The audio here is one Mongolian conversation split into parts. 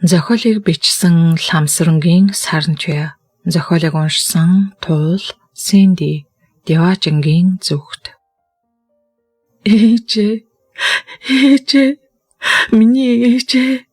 Зохиолыг бичсэн Ламсрангийн Саранчуя. Зохиолыг уншсан Туул Синди. Деважингийн зүгт. Ээжээ. Миний ээжээ.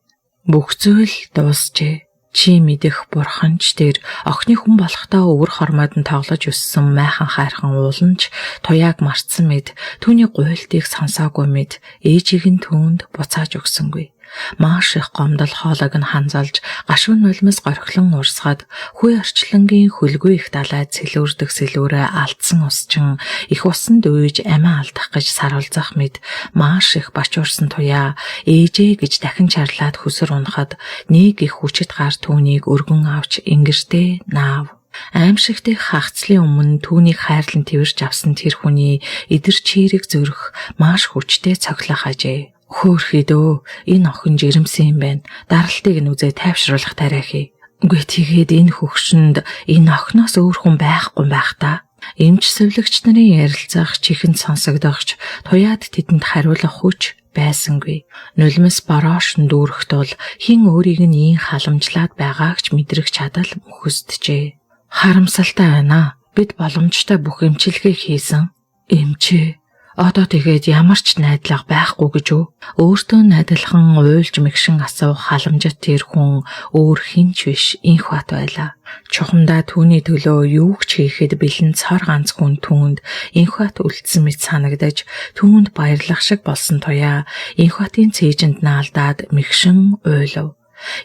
Бүх зүйл дуусжээ. Чи мэдэх бурханч тэр охины хүн болохдоо өвөр хормойд нь тоглож өссөн майхан хайрхан ууланч туяаг марцсан мэд түүний гуйлтыг сонсоогүй мэд ээжийг нь түүнд буцааж өгсөнгүй. Маш их гомдол хоолойг нь ханзалж гашуун нулимс горхилон урсгад хүй орчлонгийн хөлгүй их далайд сэлүүрдэг сэлүүрээ алдсан усчин их усанд үйж амиа алдах гэж саруулзах мэд маш их бачуурсан туяа ээжээ гэж дахин чарлаад хүсэр унахад нэг их хүчит гар түүнийг өргөн авч ингэртэй наав. Аимшигтэй хагцлын өмнө түүнийг хайрлан тэрж авсан тэр хүний эдэр чирэг зөрөх маш хүчтэй цоглох ажээ. Хөөхий дөө энэ охин жирэмсэн юм байна. Даралтыг нь үзээ тайвшруулах тариахи. Үгүй тэгээд энэ хөгшөнд энэ охиноос өөр хүн байхгүй байх та. Эмч сувлагч нарын ярилцах чихэнд сонсогдохч туяад тэдэнд хариулах хүч байсангүй. Нулимс бароошн дүүрэх тул хин өөрийг нь ийн халамжлаад байгаагч мэдрэх чадал мөхөсдөжээ. Харамсалтай байна. Бид боломжтой бүх эмчилгээ хийсэн. Эмчээ одоо тэгээд ямар ч найдлага байхгүй гэж үү? Өөртөө найдалхан уйлж мэгшин асуух халамжит тэр хүн өөр хинч биш инх бат байлаа. Чухамдаа түүний төлөө юу ч хийхэд бэлэн цар ганц хүн түүнд инх бат үлдсэн мэт санагдаж түүнд баярлах шиг болсон туяа инх батын цээжинд наалдаад мэгшин уйлав.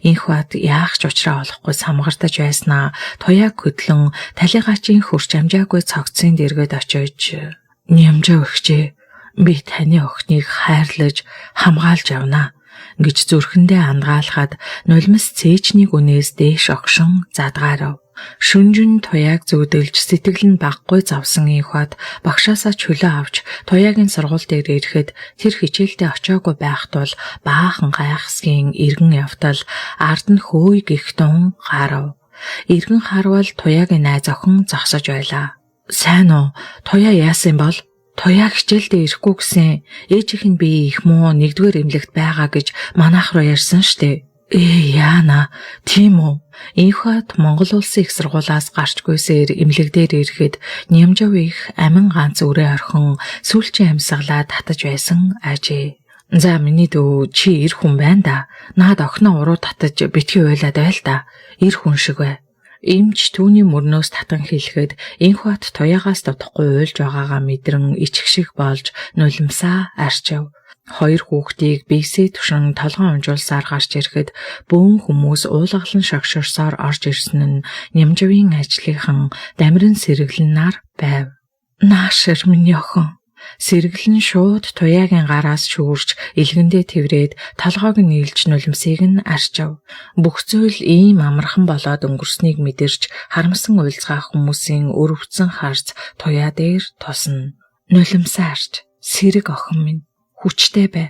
Инх бат яах ч учраа олохгүй самгартаж байснаа туяаг хөдлөн талигачийн хурч амжаагүй цогцын дэргэд очиж Нямжаа өгчээ. Би таны охиныг хайрлаж хамгаалж явна гэж зүрхэндээ андгаалахад нулимс цээжний гүнээс дээш огшон задгаарав. Шүнжин туяаг зүудэлж сэтгэл нь баггүй завсан инх бат багшаасаа чөлөө авч туяагийн сургууль дээр ирэхэд тэр хичээлдээ очиагүй байх тул баахан гайхсгийн эргэн явтал ард нь хөөй гих тун гарав. Эргэн харвал туяагийн найз охин зогсож байлаа. Сайн уу? Туяа яасан бол? Туяа хичээлдээ ирэхгүй гэсэн ээжийнх нь би их муу нэгдүгээр эмнэлэгт байгаа гэж манайх руу ярьсан штэ. Яана, тийм үү? Инх бат Монгол улсын их сургуулиас гарчгүйсээр эмнэлэг дээр ирэхэд Нямжав их амин ганц өрөө орхон сүүлчийн амьсгалаа татаж байсан ажээ. За миний дүү чи эр хүн байна да. Наад охиноо уруу татаж битгий уйлаад байл да. Эр хүн шиг бай. Эмч түүний мөрнөөс татан хэлэхэд инх бат туяагаас дутхгүй уйлж байгаагаа мэдрэн ичгшиг болж нулимсаа арчив. Хоёр хүүхдийг бийсээ түшин толгоон унжуулсаар гарч ирэхэд бөөн хүмүүс уулгалан шогшорсоор орж ирсэн нь Нямжавын ажлынхан дамиран сэргэлнээр байв. Наашир миний охин. Сэргэлэн шууд туяагийн гараас шүүрч илгэндээ тэврээд толгойг нь нийлж нулимсыг нь арчив. Бүх зүйл ийм амархан болоод өнгөрснийг мэдэрч харамсан уйлцгаах хүмүүсийн өрөвцөн харц туяа дээр тусна. Нулимсаа арч, сэрэг охин минь, хүчтэй бай.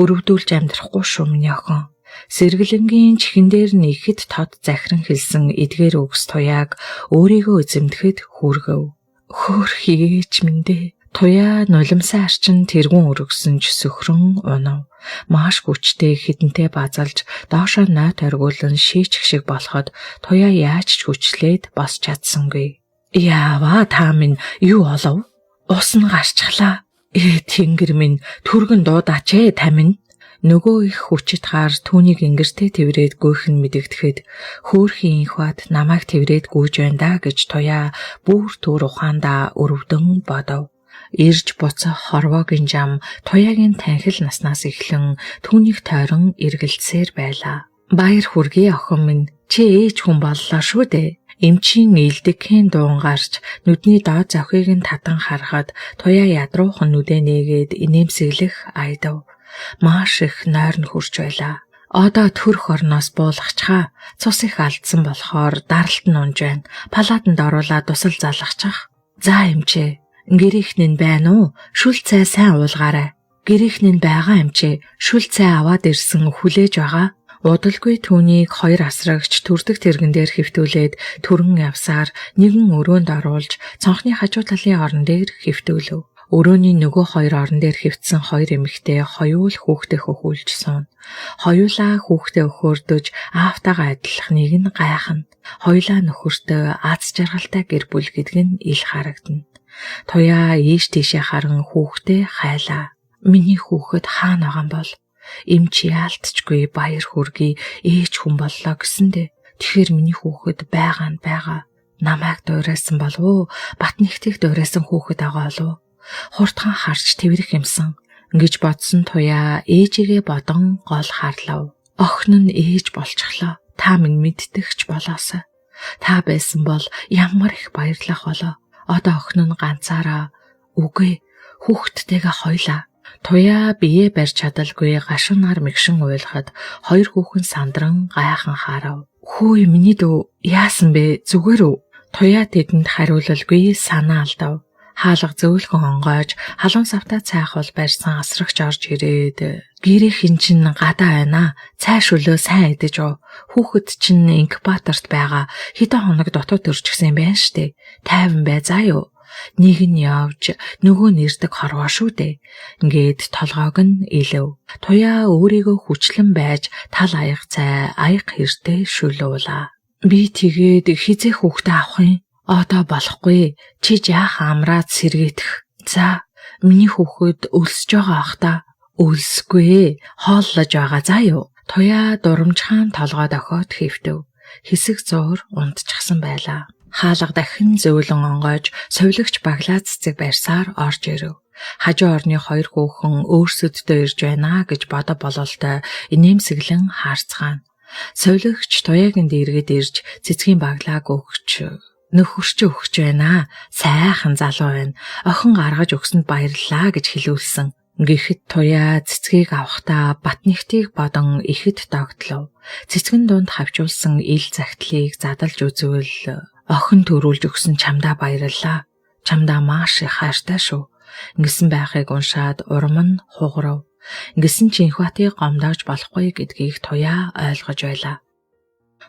Өрөвдүүлж амьдрахгүй шүү миний охин. Сэргэлэнгийн чихэн дээр нэгэд тод захиран хэлсэн эдгээр үгс туяаг өөрийгөө эзэмдэхэд хүргэв. Хөөхий ээж минь дээ. Туяа нулимсаа арчин тэргүүн өргөсөн ч сөхрөн унав. Маш хүчтэй хідэнтэй базалж доошоо нойт оргуулан шийчих шиг болоход туяа яаж ч хүчлээд босч чадсангүй. Яаваа та минь юу олов? Ус нь гарчглаа. Тэнгэр минь түргэн дуудаач тамин. Нөгөө их хүчит гар түүнийг ингэртэй тэврээд гүйхэн мэдэгдэхэд хөөхий инх бат намайг тэврээд гүйж байна да гэж туяа бүр түр ухаандаа өрөвдөн бодов. Ирж буцах хорвоогийн жам туяагийн танхил наснаас эхлэн түүнийг тойрон эргэлзсээр байлаа. Баяр хүргэе охин минь, чи ээж хүн боллоо шүү дээ. Эмчийн нээлдэгхэн дуун гарч нүдний доод завхийг нь татан харахад туяа ядруухан нүдэ нээгээд инээмсэглэх айдав. Маш их нойрон хурж байлаа. Одоо төрх орноос буулгачхаа. Цус их алдсан болохоор даралт нь унж байна. Палатанд оруулаад тусал залгахчих. За эмчээ. Гэрийнхэн нь байна уу? Шүл цай сайн уулгаарай. Гэрийнхэн нь байгаа эмчээ. Шүл цай аваад ирсэн хүлээж байгаа. Удалгүй түүнийг хоёр асрагч төрдөг тэргэн дээр хэвтүүлээд түрэн явсаар нэгэн өрөөнд оруулж цонхны хажуу талын орон дээр хэвтүүлв. Өрөөний нөгөө хоёр орон дээр хөвтсөн хоёр эмэгтэй хоёул хүүхдээ хөхүүлж суун. Хоёулаа хүүхдээ өхөөрдөж аавтайгаа адилах нэг нь гайхна. Хоёулаа нөхөртөө аз жаргалтай гэр бүл гэдэг нь ил харагдана. Туяа ийш тийшээ харан хүүхдээ хайлаа. Миний хүүхэд хаана байгаа юм бол? Эмч яалтчгүй баяр хүргэе ээж хүн боллоо гэсэндэ. Тэгэхээр миний хүүхэд байгаа нь байгаа. Намайг дуурайсан болов уу? Батнэгтийг дуурайсан хүүхэд байгаа болов уу? Хурдхан харж тэрвэрх юмсан. Ингэж бодсон туяа ээжигээ бодон гол харлав. Охин нь ээж болчихлоо. Та минь мэддэгч болоосай. Та байсан бол ямар их баярлах болоо. Одоо охин нь ганцаараа. Үгүй, хүүхдтэйгээ хойлоо. Туяа бие барьж чадалгүй гашуунаар мэгшин уйлахад хоёр хүүхэн сандран гайхан харав. Хөөе миний дүү яасан бэ? Зүгээр үү? Туяа тэдэнд хариулалгүй санаа алдав. Хаалга зөөлхөн онгойж халуун савтаа цайхвал барьсан асрагч орж ирээд гэрээ хин чин гадаа байна. Цайш өлөө сайн идэж уу. Хүүхэд чинь инкубаторт байгаа. Хэдэн хоног дотоод төрчихсэн байна штэ. Тайван бай заа юу. Нэг нь явж нөгөө нэрдэг хорвоо шүү дээ. Ингээд толгойг нь илэв. Туяа өөрийгөө хүчлэн байж тал аяг цай аяг хэртэй шүлүүлээ. Би тэгээд хизээх хүүхдээ авах юм. Одоо болохгүй. Чи яах амраад сэргийдэх. За, миний хүүхэд өлсөж байгаа ах та. Өлсгүй. Хооллож байгаа заа юу. Туяа дурамжхан толгой дохиод хэвтэв. Хэсэг зуур унтчихсан байлаа. Хаалга дахин зөөлөн онгойж совилогч баглаа цэцэг барьсаар орж ирэв. Хажуу орны хоёр хүүхэн өөрсөддөө ирж байна гэж бодо бололтой инээмсэглэн харцгаана. Совилогч туяагийн дээргээд ирж цэцгийн баглааг өгч нөхөрч өгч байна. Сайхан залуу байна. Охин гаргаж өгсөнд баярлалаа гэж хэлүүлсэн. Гэхэд туяа цэцгийг авахдаа батнэгтийг бодон ихэд догтлов. Цэцгэн дунд хавчуулсан ил загтлыг задалж үзвэл охин төрүүлж өгсөн чамдаа баярлалаа. Чамдаа маш их хайртай шүү. Ингэсэн байхыг уншаад урам нь хугарав. Ингэсэн чи Инхбатыг гомдоож болохгүй гэдгийг туяа ойлгож байлаа.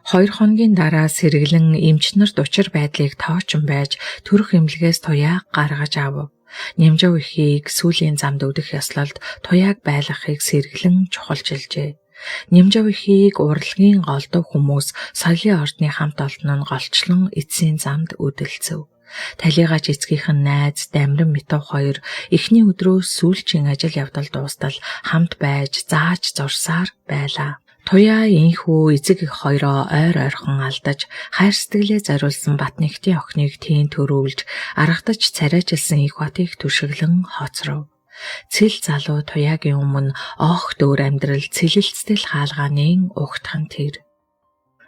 2 хоногийн дараа сэргэлэн эмчнэрд учир байдлыг тоочин байж төрөх эмнэлгээс туяаг гаргаж авав. Нямжав ихийг сүүлийн замд өдөх ёслолд туяаг байлгахыг сэргэлэн чухалчилжээ. Нямжав ихийг урлагийн голдов хүмүүс соёлын ордны хамт олдон нь голчлон эцсийн замд өдөлцөв. Талигач эцгийнх нь найз Дамиран Митов хоёр эхний өдрөөс сүүлчийн ажил явдал дуустал хамт байж зааж зурсаар байлаа. Туяа инхүү эцэг их хоёроо ойр ойрхон алдаж хайр сэтгэлээ зориулсан батнэгтийн охиныг тийм төрүүлж аргадаж царайжилсан Инхбатыг түшиглэн хоцров. Цэл залуу туяагийн өмнө оох дөөр амьдрал цэлэлцтэл хаалгааны угтхан тэр.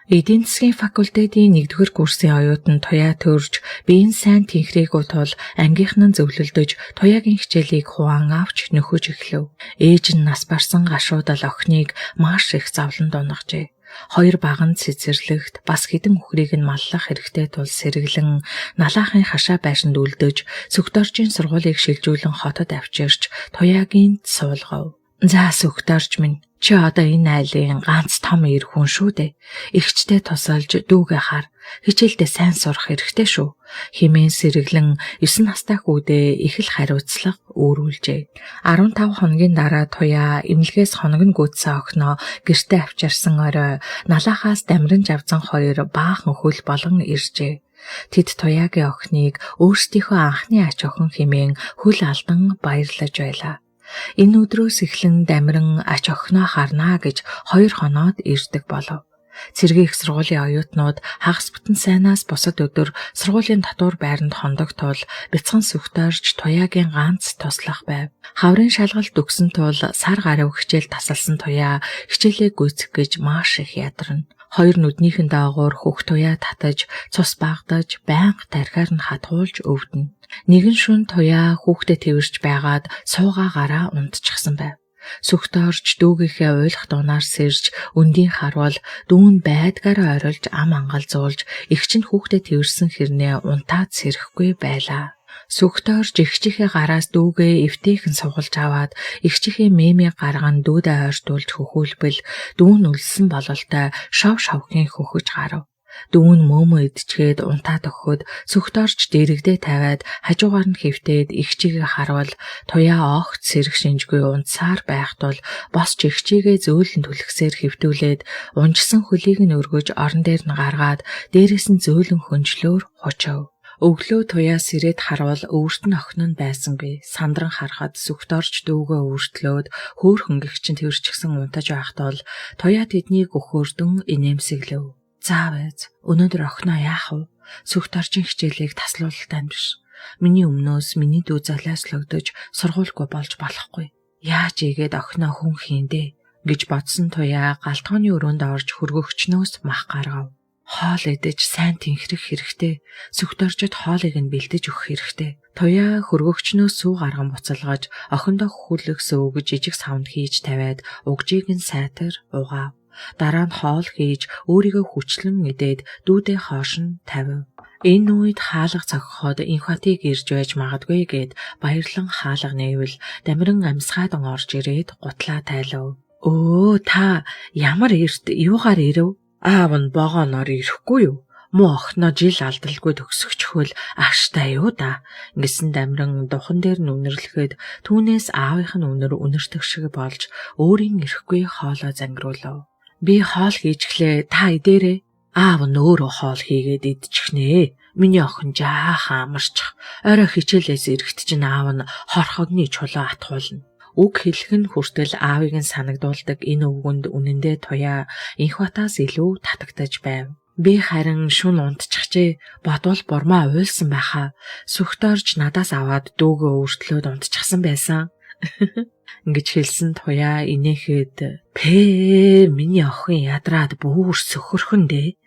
Эдийн засгийн факультетийн 1-р курсын оюутан туяа төрж биеийн сайн тэнхрээгүй тул ангийнх нь зөвлөлдөж туяагийн хичээлийг хуваан авч нөхөж эхлэв. Ээж нь нас барсан гашуудал охиныг маш их зовлон дунгажээ. 2 баган цэцэрлэгт бас хэдэн үхрийг нь маллах хэрэгтэй тул сэргэлэн налаахын хашаа байшинд үлдэж сүгдоржийн сургуулийг шилжүүлэн хотод авчирч туяагийн суулгав. За сүгдорж минь чи одоо энэ айлын ганц том эр хүн шүү дээ. Игчтэй тусалж дүүгээ хар. Хичээлдээ сайн сурах хэрэгтэй шүү. Хэмээн сэргэлэн 9 настай хүүдээ их л хариуцлага өөрүүлжээ. 15 хоногийн дараа туяа эмнэлгээс хоног нь гүйцсэн охиноо гэртээ авчирсан орой налаахаас дамиран авсан 2 баахан хөл болгон иржээ. Тэд туяагийн охиныг өөрсдийнхөө анхны ач охин хэмээн хөл алдан баярлаж байлаа. Энэ өдрөөс эхлэн Дамиран ач охиноо харнаа гэж 2 хоноод ирдэг болов. Цэргийн их сургуулийн оюутнууд хагас бүтэн сайнаас бусад өдөр сургуулийн татвар байранд хондогтол бяцхан сүхтаарч туяагийн ганц туслах байв. Хаврын шалгалт өгсөн тул сар гаруй хичээл тасалсан туяа хичээлээ гүйцэх гэж маш их ядарна. 2 нүднийхэн даагуур хөх туяа татаж, цус багдаж, байнга тархиар нь хатгуулж өвдөнө. Нэгэн шөнө туяа хүүхдэд тэрвэрч байгаад суугаагаараа унтчихсан байв. Сүхтөөрч дүүгийнхээ уйлах дунаар сэрж өндийн харвал дүүн байдгаараа орилж ам ангалзуулж эгч нь хүүхдэд тэрвэрсэн хэрнээ унтаад сэрэхгүй байлаа. Сүхтөөрч эгчийнхээ гараас дүүгээ эвтэйхэн сугалж аваад эгчийнхээ мемийг гарган дүүдээ ойртуулж хөхүүлбэл дүүн үлсэн бололтой шов шовхийн хөхөж гарав. Дүүн мөөмө идчгээд унтаад өгөхөд сүхтөрч дэрэгдээ тавиад хажуугаар нь хэвтээд ихчигээ харвал туяа огт сэрэх шинжгүй унтсаар байх тул босч ихчигээ зөөлөн түлхсээр хэвтүүлээд унжсан хөлийг нь өргөж орон дээр нь гаргаад дээрээс нь зөөлөн хөнжлөөр хучав. Өглөө туяа сэрээд харвал өвөрт нь охин нь байсангүй. Сандран харахад сүхтөрч дүүгөө өвөртлөөд хөөр хөнгөгчин тэрчгсэн унтаж байх тул туяа тэднийг өхөөрдөн инээмсэглэв. Заавэз өнөөдөр охиноо яах вэ? Сүхтөрчийн хичээлийг таслуулалтаа биш. Миний өмнөөс миний дүү залааслагдаж сургуульгүй болж болохгүй. Яаж ийгээд охиноо хүн хийндэ гэж бодсон туяа галтгооны өрөөнд орж хөргөгчнөөс мах гаргав. Хоол идэж сайн тэнхрэх хэрэгтэй. Сүхтөрчөд хоолыг нь бэлдэж өгөх хэрэгтэй. Туяа хөргөгчнөөс сүү гарган буцалгаж охиндоо хөхүүлэх сөөг жижиг савнд хийж тавиад угжийг нь сайтар угаав. Дараа нь хоол хийж өөрийгөө хүчлэн идээд дүүдээ хоош нь тавив. Энэ үед хаалга цогхоод инхватыг ирж байж магадгүй гэд баярлан хаалга нээвэл дамиран амсгаадан орж ирээд гутлаа тайлав. Өө та ямар эрт юугаар ирэв? Аав нь богооноор ирэхгүй юу? Муу охиноо жил алдалгүй төгсөгчхөл аштай юу да? Ингэсэн дамиран духан дээр нүнэрлэхэд түүнээс аавынх нь үнэр үнэртэх шиг болж өөрийн ирэхгүй хоолоо зангируулав. Би хоол хийчихлээ та идээрээ. Аав нь өөрөө хоол хийгээд идчихнэ. Миний охин жаахан амарчих. Орой хичээлээс ирэхэд чинь аав нь хорхогны чулуу атгуулна. Үг хэлэх нь хүртэл аавыг нь санагдуулдаг энэ үгэнд үнэндээ туяа инхватаас илүү татагдаж байв. Би харин шүн унтчихжээ. Бодвол бурмаа уйлсан байхаа. Сүхтөрч надаас аваад дүүгөө өөртлөөд унтчихсан байсан. Ингэж хэлсэн туяа инээхэд пэ миний охин ядраад бүр сөхөрхөндөө.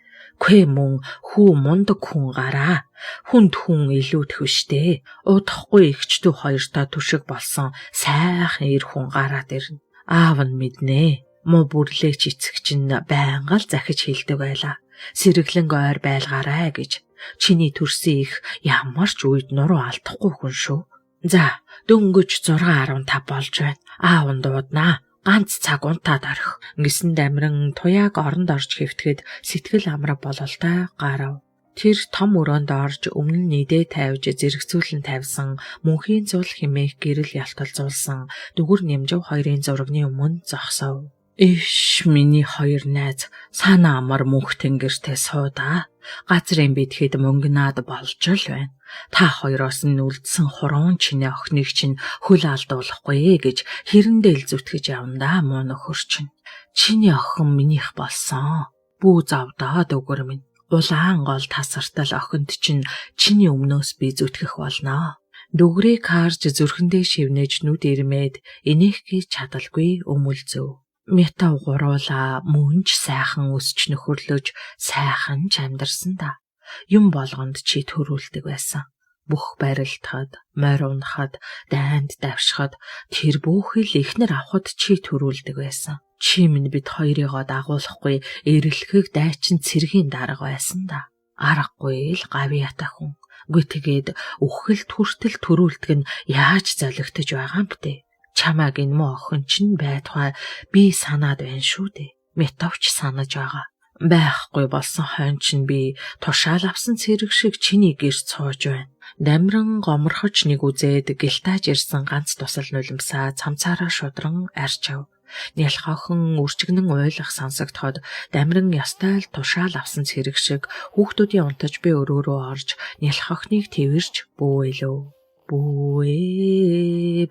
Хөө мөн хүү мундаг хүн гараа. Хүнд хүн илүү төвштэй. Удахгүй ихчдүү хоёртоо түшиг болсон сайхан ир хүн гараад ирнэ. Аав нь мэднэ. Муу бүрлээч эцэг чинь байнга л захиж хэлдэг байлаа. Сэргэлэн ойр байлгаарай гэж. Чиний төрсөн их ямар ч үед нуруу алдахгүй хүн шүү. За, дөнгөж 6:15 болж байна. Аав нь дууднаа. Ганц цаг унтаад орох. Ингэсэн дамиран туяаг оронд орж хэвтгэхэд сэтгэл амраа бололтой гарав. Тэр том өрөөнд орж өмнө нь нийдээ тавьж зэрэгцүүлэн тавьсан мөнхийн зул хэмээх гэрэл ялталзуулсан дүгүр нэмжив хоёрын зурагны өмнө зогсов. Иш миний хоёр найз санаа амар мөнх тэнгэртэй суудаа. Газрын бидэхэд мөнгнаад болж л байна. Та хоёроос нь үлдсэн хуруун чиний охиныг чинь хөл алдуулахгүй гэж хэрэндээ л зүтгэж явандаа муу нөхөр чинь. Чиний охин минийх болсон. Бүү завдаад өгөр минь. Улаан гол тасартал охинд чинь чиний өмнөөс би зүтгэх болноо. Дүгрийг харж зүрхэндээ шивнэж нүд ирмээд инех гэж чадалгүй өмөлзөв. Метав гуруула мөнж сайхан өсч нөхөрлөж сайхан ч амьдарсан да. Юм болгонд чи төрүүлдэг байсан. Бүх барилдахад, морь унахад, дайнд давшихад тэр бүхэл ихнэр авахд чи төрүүлдэг байсан. Чи минь бид хоёрыгоо дагуулахгүй эрэлхэг дайчин цэргийн дарга байсан да. Аргагүй л гавьяатай хүн. Гүй тэгээд үхэл түртэл төрүүлдэг нь яаж золигтож байгаа юм бэ? Чамааг энэ муу охин чинь байтугай би санаад байна шүү дээ. Метавч санаж байгаа. Байхгүй болсон хойно чинь би тушаал авсан цэрэг шиг чиний гэрч цоож байна. Дамиран гоморхож нэг үзээд гэлтааж ирсэн ганц тусал нулимсаа цамцаараа шудран арчав. Нялх охин үрчигнэн уйлах сансагдход дамиран ястай л тушаал авсан цэрэг шиг хүүхдүүдийн унтаж би өрөөрөө орж нялх охиныг твэрж бүүэлв. Бүүээ.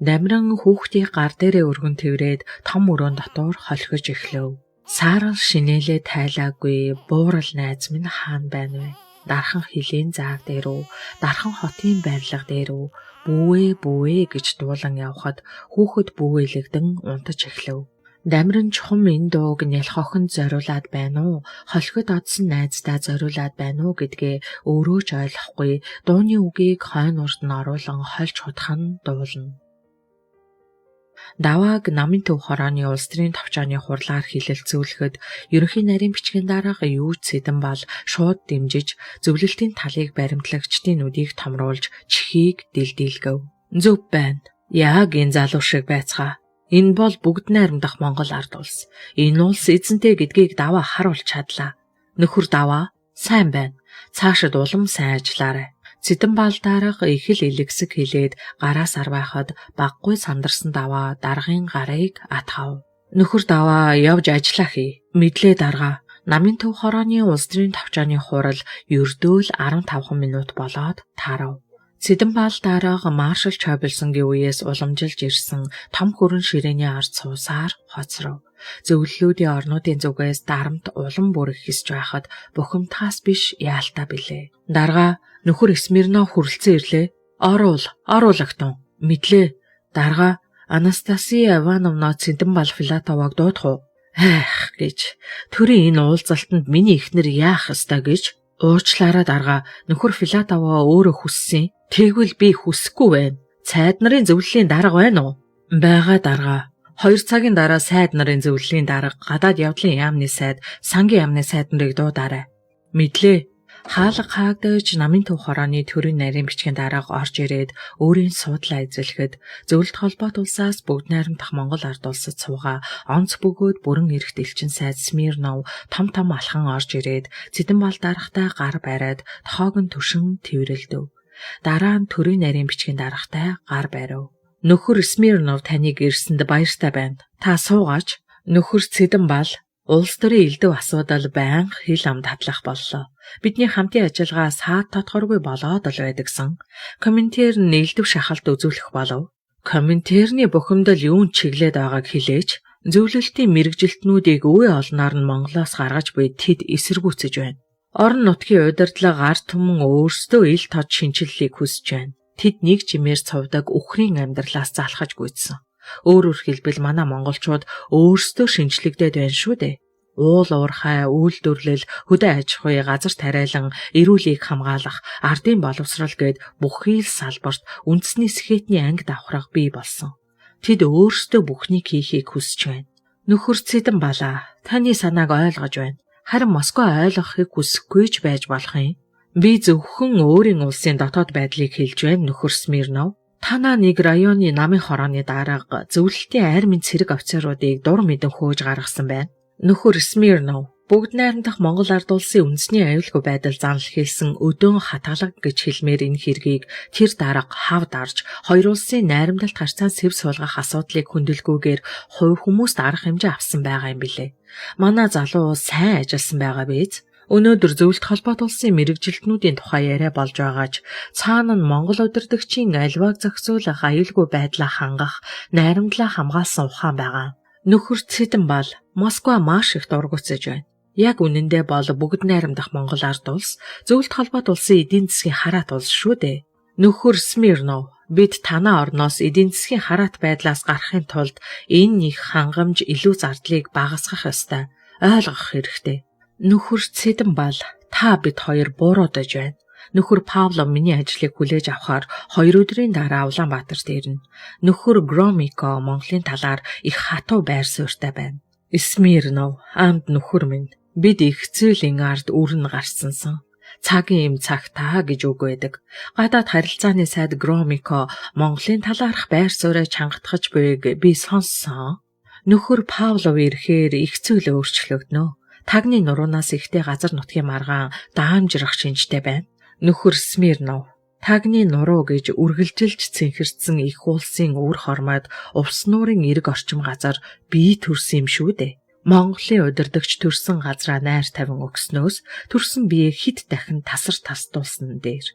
Дамиран хүүхдийг гар дээрээ өргөн тврээд том өрөөнд дотор холхиж эхлэв. Саарал шинээлээ тайлаагүй буурал найз минь хаана байна вэ? Дархан хилийн зааг дээр үү, дархан хотын барилга дээр үү, бүүээ гэж дуулан явхад хүүхэд бүүэлэгдэн унтаж эхлэв. Дамиран чухам энэ дууг нялх охинд зориулаад байна уу? Холхид одсон найздаа зориулаад байна уу гэдгээ өөрөө ч ойлгохгүй дууны үгийг хойно урд нь оруулан хольж хутгах нь дуулна. Давааг намын төв хорооны улс төрийн товчооны хурлаар хилэлцүүлэхэд ерөнхий нарийн бичгийн дарга юу ч сэдэн бол шууд дэмжиж зөвлөлтийн талыг баримтлагчдын нүдийг томруулж чихийг дэлдэлгэв. Зөв байна. Яг энэ залуу шиг байцгаа. Энэ бол бүгд найрамдах Монгол ард улс. Энэ улс эзэнтэй гэдгийг даваа харуулж чадлаа. Нөхөр даваа сайн байна. Цаашид улам сайн ажиллаарай. Цэдэнбаал дарга их л илэгсэг хэлээд гараас арвайхад баггүй сандарсан даваа даргын гарыг атгав. Нөхөр даваа явж ажиллаа хий. Мэдлээ дарга. Намын төв хорооны улс төрийн тавчааны хурал ердөөл 15 минут болоод таарав. Цэдэнбаал дарга маршал Чойбилсонгийн үеэс уламжилж ирсэн том хүрэн ширээний ард суусаар хоцров. Зөвлөлүүдийн орнуудын зүгээс дарамт улам бүрэх хисж байхад бухимдахаас биш яалтаа билээ. Дарга нөхөр Смирнов хүрэлцэн ирлээ. Оруул огтон. Мэдлээ. Дарга Анастасия Ивановна Цэдэнбаал Филатоваг дуудах уу? Эх гэж төрийн энэ уулзалтанд миний эхнэр яах ёстой гэж уучлаараа дарга нөхөр Филатова өөрөө хүссэн. Тэгвэл би хүсэхгүй байна. Цайд нарын зөвлөлийн дарга байна уу? Бага дарга. 2 цагийн дараа сайд нарын зөвлөлийн дарга гадаад явдлын яамны сайд, сангийн яамны сайд нарыг дуудаарай. Мэдлээ. Хаалга хаагдаж намын төв хорооны төрийн нарийн бичгийн дарга орж ирээд өөрийн суудлаа эзэлэхэд зөвлөлт холбоот улсаас бүгд найрамдах Монгол ард улсад суугаа онц бөгөөд бүрэн эрхт элчин сайд Смирнов том алхан орж ирээд Цэдэнбаал даргатай гар бариад тохоог нь түшин тэрвэрлдэв. Дараа нь төрийн нарийн бичгийн даргатай гар барив. Нөхөр Смирнов таныг ирсэнд баяртай байна. Та суугаач. Нөхөр Цэдэнбаал улс төрийн элдв асуудал байнга хил амд хадлах боллоо. Бидний хамтын ажиллагаа саад тодорхойгүй болоод л байдагсан. Комментээр нээлтв шахалт үзүүлэх болов. Комментэрний бухимдал юунд чиглээд байгааг хэлээч. Зөвлөлтийн мэрэгжилтнүүдийг үе олноор нь Монголоос гаргаж буй тэд эсэргүүцэж байна. Орон нутгийн удирдлага ард түмэн өөрсдөө ил тод шинжилгээг хүсэж байна. Тэд нэг жимээр цовдог үхрийн амьдралаас залхаж гүйцсэн. Өөрөөр хэлбэл манай монголчууд өөрсдөө шинжлэгдээд байна шүү дээ. Уул уурхай, үйлдвэрлэл, хөдөө аж ахуй, газар тариалан, эрүүлийг хамгаалах, ардын боловсрол гээд бүхий л салбарт үндэсний сэхэтний анги давхраг бий болсон. Тэд өөрсдөө бүхнийг хийхийг хүсэж байна. Нөхөр Цэдэнбаалаа, таны санааг ойлгож байна. Харин Москва ойлгохыг хүсэхгүй ч байж болох юм. Би зөвхөн өөрийн улсын дотоод байдлыг хэлж байна, нөхөр Смирнов. Танаа нэг районы намын хорооны дарга зөвлөлтийн арь мэд цэрэг офицеруудыг дур мэдэн хөөж гаргасан байна. Нөхөр Смирнов бүгд найрамдах Монгол ард улсын үндэсний аюулгүй байдал занл хэлсэн өдөөн хатгалаг гэж хэлмээр энэ хэргийг тэр дарга хавд арж хоёр улсын найрамдалт харьцаан сэв суулгах асуудлыг хөндлгүүгээр хувь хүмүүст арга хэмжээ авсан байгаа юм билээ. Манай залуу сайн ажилласан байгаа биз? Өнөөдөр зөвлөлт холбоот улсын мэрэгжилтнүүдийн тухай яриа болж байгаач цаана нь Монгол удирдагчийн альвааг зохицуулах аюулгүй байдлаа хангах, найрамдлаа хамгаалсан ухаан байгаа. Нөхөр Цэдэнбаал Москва маш их дургуцаж байна. Яг үнэндээ бол бүгд найрамдах Монгол ард улс зөвлөлт холбоот улсын эдийн засгийн хараат улс шүү дээ. Нөхөр Смирнов бид танаа орноос эдийн засгийн хараат байдлаас гарахын тулд энэ нэг хангамж илүү зардлыг багасгах ёстой. Ойлгох хэрэгтэй. Нөхөр Цэдэнбаал та бид хоёр бууруудаж байна. Нөхөр Павлов миний ажлыг хүлээж авахаар 2 өдрийн дараа Улаанбаатарт ирнэ. Нөхөр Громико Монголын талаар их хатуу байр суурьтай байна. Смирнов амд нөхөр минь бид их зүйлийн ард үрн гарцсан. Цагийн им цагтаа гэж үг байдаг. Гадаад харилцааны сайд Громико Монголын талаарх байр сууриа чангатгаж буйг би сонссон. Нөхөр Павлов ирэхээр их зүйл өөрчлөгднө. Тагны нуруунаас ихтэй газар нутгийн маргаан даамжрах шинжтэй байна. Нөхөр Смирнов тагны нуруу гэж үргэлжилж цэнхэрсэн их улсын үр хормойд увс нуурын эрг орчим газар бие төрсөн юм шүү дээ. Монголын удирдагч төрсэн газраа найр тавин өгснөөс төрсэн бие хит дахин тасар тасдуулсан дээр.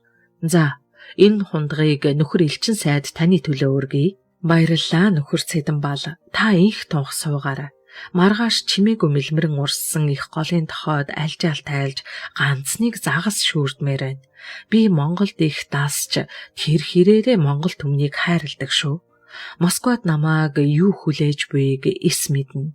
За, энэ хундгыг нөхөр элчин сайд таны төлөө өргөе. Баярлалаа нөхөр Цэдэнбаал. Та инх тунх суугаарай. Маргааш чимээгүй мэлмэрэн урссан их голын тохойд альжаал тайлж ганцныг загас шүүрдмээр байна. Би Монголд их дасч тэр хэрээрээ Монгол түмнийг хайрладаг шүү. Москвад намааг юу хүлээж буйг эс мэднэ.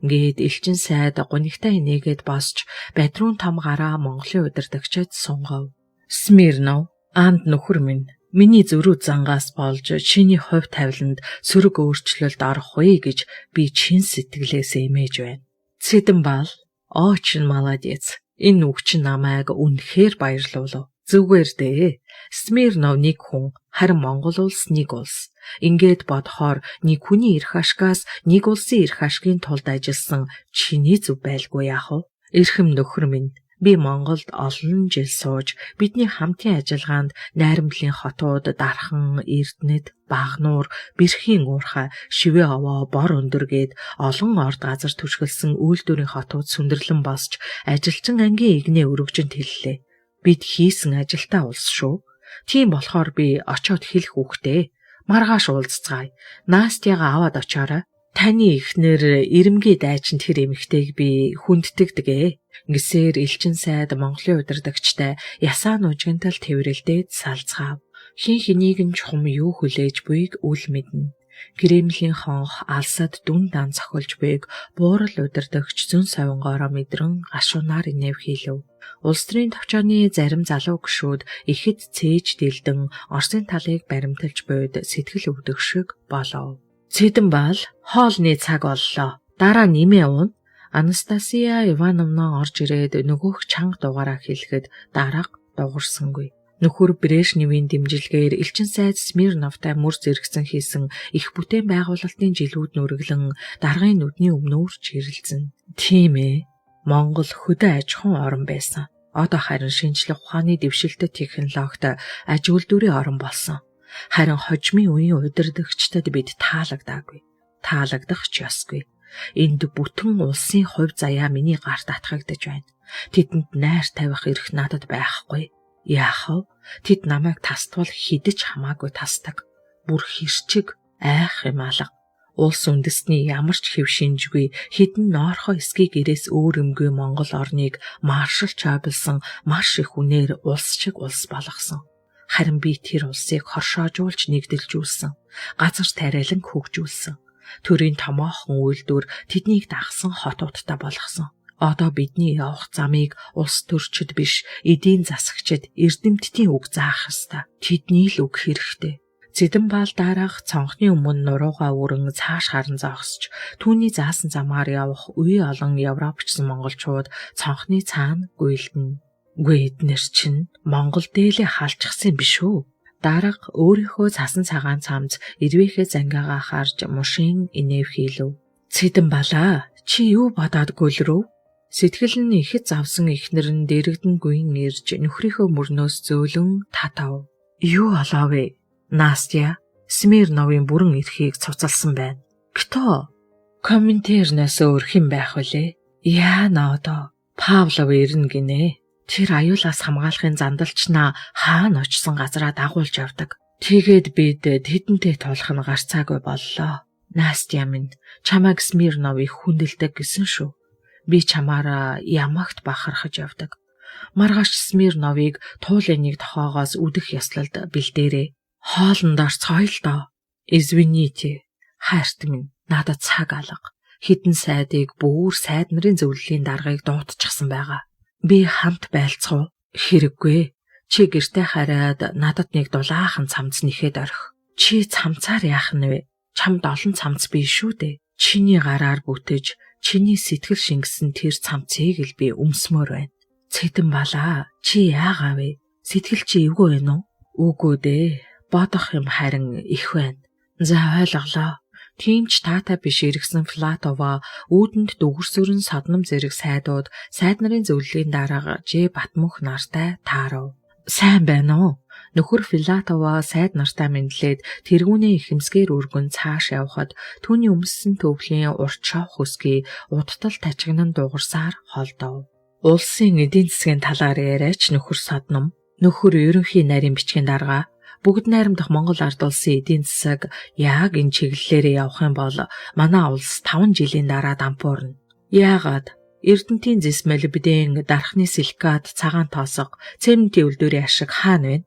Гээд элчин сайд гунигтай нээгээд босч бадрун том гараа Монголын удирдагчид сунгав. Смирнов амд нөхөр минь миний зөрүү зангаас болж чиний хувь тавиланд сөрөг өөрчлөлт орох вэ гэж би чин сэтгэлээс эмээж байна. Цэдэнбаал, ооч нь маладец. Энэ үг чинь намайг үнэхээр баярлуулав. Зүгээр дээ. Смирнов нэг хүн, харин Монгол улс нэг улс. Ингээд бодохоор нэг хүний эрх ашгаас нэг улсын эрх ашигын тулд ажилласан чиний зөв байлгүй яах вэ? Эрхэм нөхөр минь, би Монголд олон жил сууж, бидний хамтын ажиллагаанд найрамдлын хотууд Дархан, Эрдэнэт, Багнуур, Бэрхийн уурхай, Шивээ овоо, Бор өндөр гээд олон орд газар түшгэлсэн үйлдвэрийн хотууд сүндэрлэн босч, ажилчин ангийн игнээ өргөжөнд хэллээ. Бид хийсэн ажилтаа улс шүү. Тийм болохоор би очиод хэлэх үгтэй. Маргааш уулзцгаая. Настяга аваад очоорой. Таны эхнэр Ирэмгийн дайчин тэр эмэгтэйг би хүнддэгдэгэ. Гисээр элчин сайд Монголын удирдагчтай ясаа нужигнтал тэврэлдээд салцгаав. Хин хэнийг нь чухам юу хүлээж буйг үл мэднэ. Кремлийн хонх алсад дүн дан цохилж буйг буурал удирдагч зүүн совингоороо мэдрэн гашуунаар инэв хийлв. Улс төрийн товчооны зарим залуу гишүүд ихэд цээж дэлдэн Оросын талыг баримталж буйд сэтгэл өвдөх шиг болов. Цэдэн хоолны цаг боллоо. Дараа нэмээ уун. Анастасия Ивановна орж ирээд нөгөөх чанга дугаараа хэлэхэд дарга дуурсангүй. Нөхөр Брешневийн дэмжилгээр элчин сайд Смирновтай мөр зэрэгцэн хийсэн их бүтээн байгуулалтын жилүүд нүрэглэн даргын нүдний өмнөөр чирлэлцэн. Тийм ээ. Монгол хөдөө аж ахуйн орн байсан. Одоо харин шинжлэх ухааны дэвшилтэт технологид аж үйлдвэрийн орн болсон. Харин хожимын үеийн удирдагчдад бид таалагдаагүй. Таалагдах ч ёсгүй. Энд бүтэн улсын хувь заяа миний гарт атгагдж байна. Тэдэнд найр тавих эрх надад байхгүй. Яах вэ? Тэд намайг тасдвал хидэж хамаагүй тасдаг. Бүр хэрчиг, айх юм алга. Улс үндэстний ямар ч хэв шинжгүй хідэн ноорхоо эсгийн гэрээс өөр өмгүй Монгол орныг маршалч авилсан маш их үнээр улс шиг улс болгосон. Харин би тэр улсыг хоршоожуулж нэгдэлжүүлсэн. Газар тариалан хөгжүүлсэн. Төрийн томоохон үйлдвэр тэднийг дагсан хотуудтай болгосон. Одоо бидний явах замыг улс төрчид биш, эдийн засагчид эрдэмтдийн үг заах ёстой. Тэдний л үг хэрэгтэй. Цэдэн дараах цонхны өмнө нуруугаа өрөн цааш харан зогсож, түүний заасан замаар явах үе олон европчсан монголчууд цонхны цаана гуйлдана. Гүй эднэр чинь Монгол дээлээ халчихсан биш үү? Дарга өөрийнхөө цасан цагаан цамц эрвээхээ зангиагаа харж мушин инэв хийлв. Цэдэн чи юу бодоод гүйлрөв? Сэтгэл нь ихэд завсан эхнэр нь дэрэгдэн гүйн ирж нөхрийнхөө мөрнөөс зөөлөн татав. Юу олоо вэ? Настя Смирновын бүрэн эрхийг цуцалсан байна. Кто? Коминтернээс өөр хэн байх вүлээ? Яа надо Павлов ирнэ гинэ. Тэр аюулаас хамгаалахын зандалчнаа хаана очсон газараа дагуулж явдаг. Тэгээд бид тэдэнтэй тулах нь гарцаагүй боллоо. Настя минь чамайг Смирновыг хүндэлдэг гэсэн шүү. Би чамаараа ямагт бахархаж явдаг. Маргааш Смирновыг туулын нэг тохоогоос үдэх ёслолд бэлдээрээ. Хоолнд орцгоё л доо. Извините. Хайрт минь надад цаг алга. Хідэн сайдыг бүр сайд нарын зөвлөлийн даргаыг дуутчихсан байгаа. Би хамт байлцах уу? Хэрэггүй. Чи гэртээ хараад надад нэг дулаахан цамц нэхэд орхи. Чи цамцаар яах нь вэ? Чамд олон цамц бий шүү дээ. Чиний гараар бүтэж, чиний сэтгэл шингэсэн тэр цамцыг л би өмсмөр байна. Цэдэн чи яагаа вэ? Сэтгэл чи эвгүй байна уу? Үгүй дээ. Бодох юм харин их байна. За ойлголоо. Тимч таатай биш иргсэн Флатова үүдэнд дүгэрсүрэн содном зэрэг сайдууд сайд нарын зөвлөлийн дарга Ж Батмүх нартай таарав. Сайн байна уу? Нөхөр Флатова сайд нартай мэдлээд тэргүүнээ ихэмсгээр өргөн цааш явхад түүний өмссөн төвлийн урт шавх хөсгий удтал тажигнан дуурсаар холдов. Улсын эдийн засгийн талаар яриач нөхөр содном. Нөхөр ерөнхий нарийн бичгийн дарга бүгд найрамдах Монгол ард улсын эдийн засаг яг энэ чиглэлээр явах юм бол манай улс 5 жилийн дараа дампуурна. Яагаад? Эрдэнтийн зэс молибден, дархны силикат, цагаан тоосго, цементийн үйлдвэрийн ашиг хаана вэ?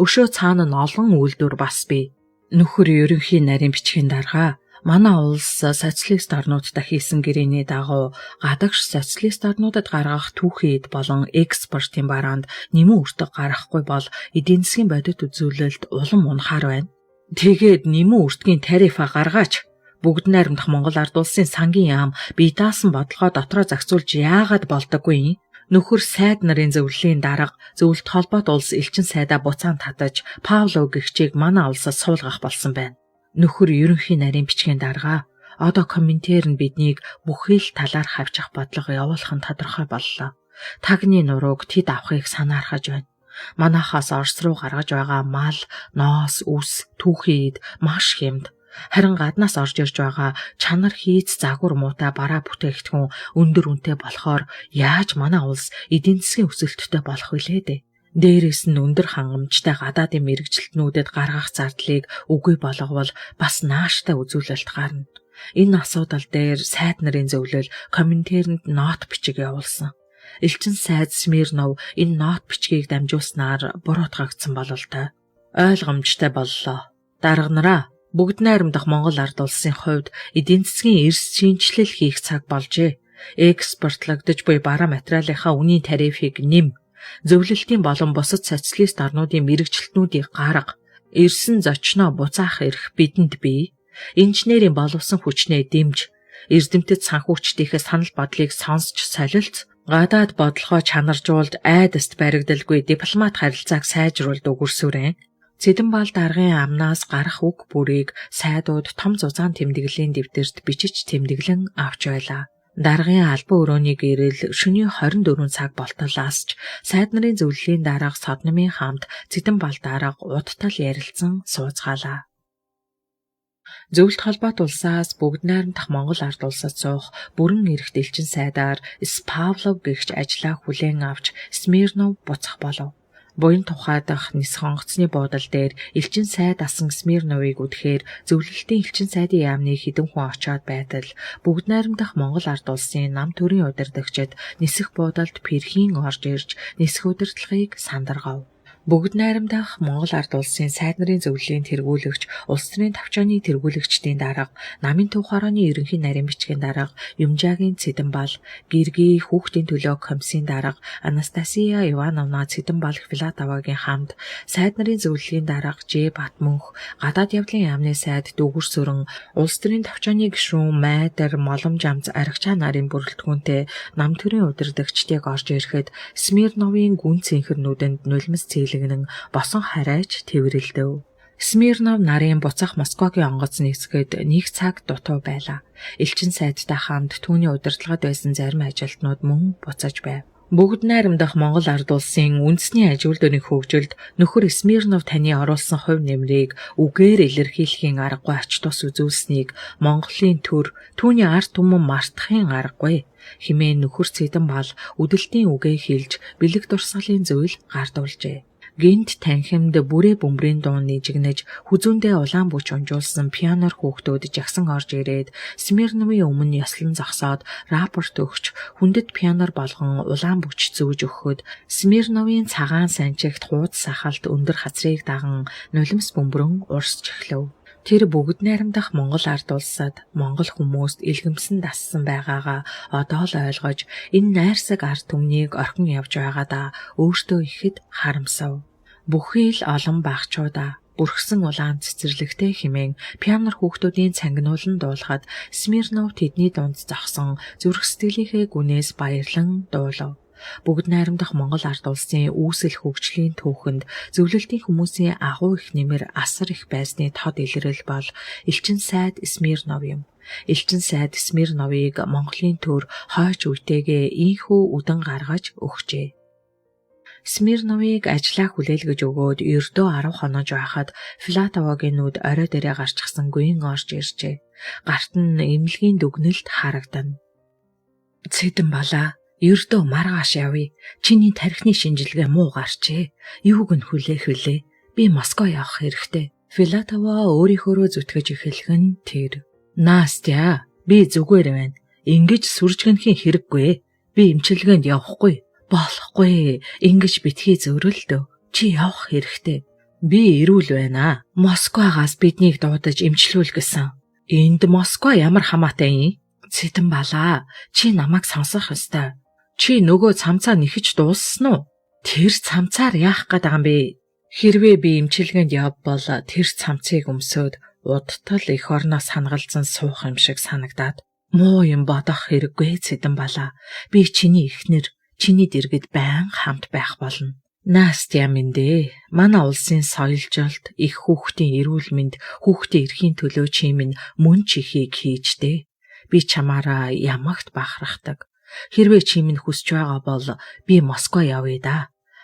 Өшөө цаана нь олон үйлдвэр бас бий. Нөхөр ерөнхий нарийн бичгийн дарга манай улс социалист орнуудтай хийсэн гэрээний дагуу гадагш социалист орнуудад гаргах түүхийд болон экспортын бараанд нэмэн өртөг гаргахгүй бол эдийн засгийн бодит үзүүлэлт улам унахаар байна. Тэгээд нэмэн өртгийн тарифа гаргаач. Бүгд найрамдах Монгол ард улсын сангийн яам бие даасан бодлогоо дотроо зохицуулж яагаад болдоггүй юм? Нөхөр сайд нарын зөвлөлийн дарга зөвлөлт холбоот улс элчин сайдаа буцаан татаж Пауло гэгчийг манай улсад суулгах болсон байна. Нөхөр ерөнхий нарийн бичгийн дарга одоо комментээр нь биднийг бүхий л талаар хавчих бодлого явуулах нь тодорхой боллоо. Тагны нурууг тэд авахыг санаархаж байна. Манайхаас Орос руу гаргаж байгаа мал, ноос, үс, түүхий эд маш хямд. Харин гаднаас орж ирж байгаа чанар хийц загвар муутай бараа бүтээгдэхүүн өндөр үнэтэй болохоор яаж манай улс эдийн засгийн өсөлттэй болох вүлээ дээ. Дээрээс нь өндөр хангамжтай гадаадын мэрэгчлэтнүүдэд гаргах зардлыг үгүй болговол бас нааштай үзүүлэлт гарна. Энэ асуудал дээр сайд нарын зөвлөл комментаринд нот бичиг явуулсан. Элчин сайд Смирнов энэ нот бичгийг дамжуулснаар буруутгагдсан бололтой. Ойлгомжтой боллоо. Дарга нараа, бүгд найрамдах Монгол ард улсын хувьд эдийн засгийн эрс шинжилэл хийх цаг болжээ. Экспортлогдож буй бараа материалынхаа үнийн тарифыг нэм. Зөвлөлтийн болон бусад социалист орнуудын мэрэгчлэтнүүдийг гарга. Эрсэн зочноо буцаах эрх бидэнд бий. Инженерийн боловсон хүчнээ дэмж. Эрдэмтэд санхүүчдийнхээ санал бодлыг сонсч солилц. Гадаад бодлогоо чанаржуулж айдаст баригдалгүй дипломат харилцааг сайжруулд өгөрсөөрэн. Цэдэнбал даргын амнаас гарах үг бүрийг сайдууд том зузаан тэмдэглэлийн дэвтэрт бичиж тэмдэглэн авч байлаа. Даргын албан өрөөний гэрэл шөнийн 24 цаг болтолоос ч сайд нарын зөвлөлийн дарга Содномын хамт Цэдэнбал дарга удтал ярилцсан сууцгаалаа. Зөвлөлт холбоот улсаас бүгд найрамдах Монгол ард улсад суух бүрэн эрхт элчин сайдаар Павлов гэгч ажлаа хүлээн авч Смирнов буцах болов. Буян тухайдах нис хонгоцны буудал дээр элчин сайд асан Смирновыг үдэхээр зөвлөлтийн элчин сайдын яамны хэдэн хүн очоод байтал бүгд найрамдах Монгол ард улсын нам төрийн удирдагчид нисэх буудалд пэрхийн орж ирж нисэх удирдлагыг сандаргав. Бүгд найрамдах Монгол ард улсын сайд нарын зөвлөлийн тэргүүлэгч, улс төрийн тавчааны тэргүүлэгчдийн дарга, намын төв хорооны ерөнхий нарийн бичгийн дарга, Юмжаагийн Цэдэнбал, Гэргийн хүүхдийн төлөө комиссийн дарга, Анастасия Ивановна Цэдэнбал Филатовагийн хамт сайд нарын зөвлөлийн дарга Ж Батмөнх, гадаад явдлын яамны сайд Дүүгүр Сүрэн, улс төрийн тавчааны гишүүн Майдар Моломж амц Аргачаа нарын бүрэлдэхүүнтэй нам төрийн удирдагчдыг орж ирэхэд Смирновын гүн цэнхэрнүүдэнд нулимс цэглэгнэн босон харайж тэврэлдэв. Смирнов нарын буцах Москвагийн онгоц нисгэд нэг цаг дутуу байлаа. Элчин сайдтай хамт түүний удирдлагад байсан зарим ажилтнууд мөн буцаж байв. Бүгд найрамдах Монгол ард улсын үндэсний аж үйлдвэрийн хөгжилд нөхөр Смирнов таны оруулсан хувь нэмрийг үгээр илэрхийлэхийн аргагүй ач тус үзүүлсэнийг Монголын төр түүний ард түмэн мартахын аргагүй хэмээн нөхөр Цэдэнбал үдэлтийн үгээ хэлж бэлэг дурсгалын зөвл гардуулжээ. Гинт танхимд бүрээ бөмбөрийн дуун нижигнэж хүзүүндээ улаан бүч унжуулсан пианор хүүхдүүд жагсан орж ирээд Смирновын өмнө яслан зогсоод рапорт өгч хүндэт пианор болгон улаан бүч зөөж өгөхөд Смирновын цагаан санчигт хуудас сахалт өндөр хацрыг даган нулимс бөмбөрөн урсч эхлэв. Тэр бүгд найрамдах Монгол ард улсад Монгол хүмүүст илгэмсэн дассан байгаагаа одоо л ойлгож энэ найрсаг ард түмнийг орхин явж байгаадаа өөртөө ихэд харамсав. Бүхий л олон багчуудаа бүрхсэн улаан цэцэрлэгтэй хэмээн пианор хүүхдүүдийн цангинуулан дуулахад Смирнов тэдний дунд зогсон зүрх сэтгэлийнхээ гүнээс баярлан дуулав. Бүгд найрамдах Монгол ард улсын үүсэл хөгжлийн түүхэнд зөвлөлтийн хүмүүсийн агуу их нэмэр асар их байсны тод илрэл бол элчин сайд Смирнов юм. Элчин сайд Смирновыг Монголын төр хойч үетэйгээ ийхүү үдэн гаргаж өгчээ. Смирновыг ажлаа хүлээлгэж өгөөд ердөө 10 хонож байхад Филатовагийн нүд орой дээрээ гарчсан гүйн орж иржээ. Гарт нь эмнэлгийн дүгнэлт харагдана. Цэдэнбалаа ердөө маргааш явъя. Чиний тархины шинжилгээ муу гарчээ. Юуг нь хүлээх вүлээ? Би Москва явах хэрэгтэй. Филатова өөрийнхөө зүтгэж эхэлхэн тэр. Настя, би зүгээр байна. Ингэж сүржгэнхийн хэрэггүй. Би эмчилгээнд явахгүй. Болохгүй. Ингэж битгий зөрөлдөө. Чи явах хэрэгтэй. Би эрүүл байна. Москвагаас биднийг дуудаж эмчлүүл гэсэн. Энд Москва ямар хамаатай юм? Цэдэнбалаа, чи намайг сонсох ёстой. Чи нөгөө цамцаа нэхэж дууссан уу? Тэр цамцаар яах гээд байгаа юм бэ? Хэрвээ би эмчилгээнд явбал тэр цамцыг өмсөөд удтал эх орноос хангалзан суух юм шиг санагдаад муу юм бодох хэрэггүй Цэдэнбалаа. Би чиний эхнэр, чиний дэргэд байнга хамт байх болно. Настя минь дээ. Манай улсын соёлжолд их хүүхдийн эрүүл мэнд, хүүхдийн эрхийн төлөө чи минь мөн чихийг хийжтэй. Би чамаараа ямагт бахархдаг. Хэрвээ чи минь хүсэж байгаа бол би Москва явъя да.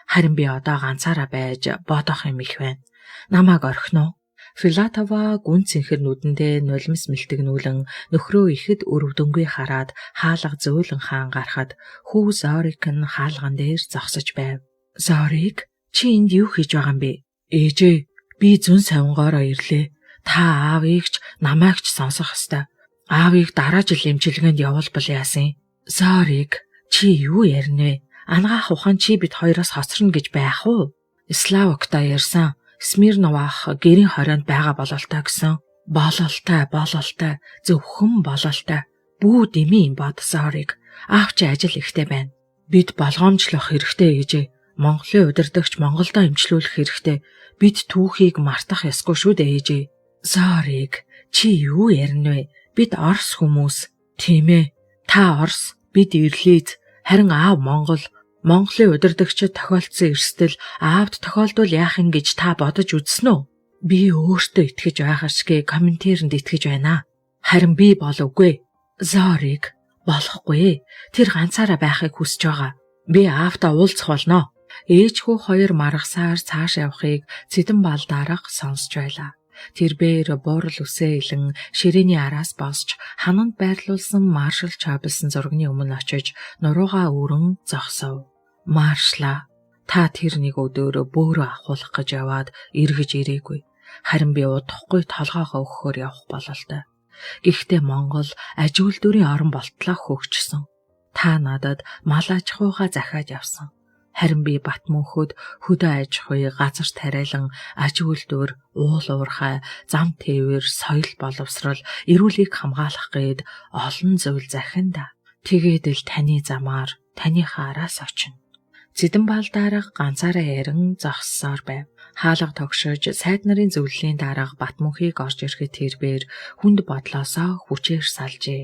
Харин би одоо ганцаараа байж бодох юм их байна. Намайг орхино уу? Филатова гүн цэнхэр нүдэндээ нулимс мэлтэгнүүлэн нөхрөө ихэд өрөвдөнгөө хараад хаалга зөөлөн хаан гарахад хүү Зорик нь хаалган дээр зогсож байв. Зорик, чи энд юу хийж байгаа юм бэ? Ээжээ, би зүн савнгаараа ирлээ. Та аавыг ч намайг ч сонсох ёстой. Аавыг дараа жил эмчилгээнд явуулбал яасан? Зорик, чи юу ярина вэ? Ангаах ухаан чи бид хоёроос хоцорно гэж байх уу? Славокта ярьсан. Смирнов ах гэрийн хорионд байгаа бололтой гэсэн. Бололтой, зөвхөн бололтой. Бүү дэмий юм бод Зорик. Аав чи ажил ихтэй байна. Бид болгоомжлох хэрэгтэй ээжээ. Монголын удирдагч Монголдо эмчлүүлэх хэрэгтэй. Бид түүхийг мартах ёсгүй шүү дээ ээжээ. Зорик, чи юу ярина вэ? Бид Орос хүмүүс. Тийм ээ. Та Орос, бид Ирлиз. Харин аав Монгол. Монголын удирдагчид тохиолдсон эрсдэл аавд тохиолдвол яах юм гэж та бодож үзсэн үү? Би өөртөө итгэж байгаа шиг комментаринд итгэж байна. Харин би бол үгүй. Зорик, болохгүй. Тэр ганцаараа байхыг хүсэж байгаа. Би аавтаа уулзах болно. Ээжхүү хоёр маргасаар цааш явахыг Цэдэнбал дарга сонсч байлаа. Тэрбээр буурал үсээ илэн ширээний араас босч хананд байрлуулсан маршал Чаблсан зургийн өмнө очиж нуруугаа өрөн зогсов. Маршла, та тэр нэг өдөөрөө бөөрөө ахуулах гэж яваад эргэж ирээгүй. Харин би удахгүй толгоогоо өгөхөөр явах бололтой. Гэхдээ Монгол аж үйлдвэрийн орон болтлоо хөгжсөн. Та надад мал аж ахуйгаа захиад явсан. Харин би Батмөнхөд хөдөө аж ахуй, газар тариалан, аж үйлдвэр, уул уурхай, зам тээвэр, соёл боловсрол, эрүүлийг хамгаалах гээд олон зүйл захинда. Тэгээд л таны замаар, таныхаа араас очино. Цэдэнбал дарга ганцаараа ярин зогссоор байв. Хаалга тогшиж, сайд нарын зөвлөлийн дарга Батмөнхийг орж ирэхэд тэрбээр хүнд бодлоосоо хүчээр салжээ.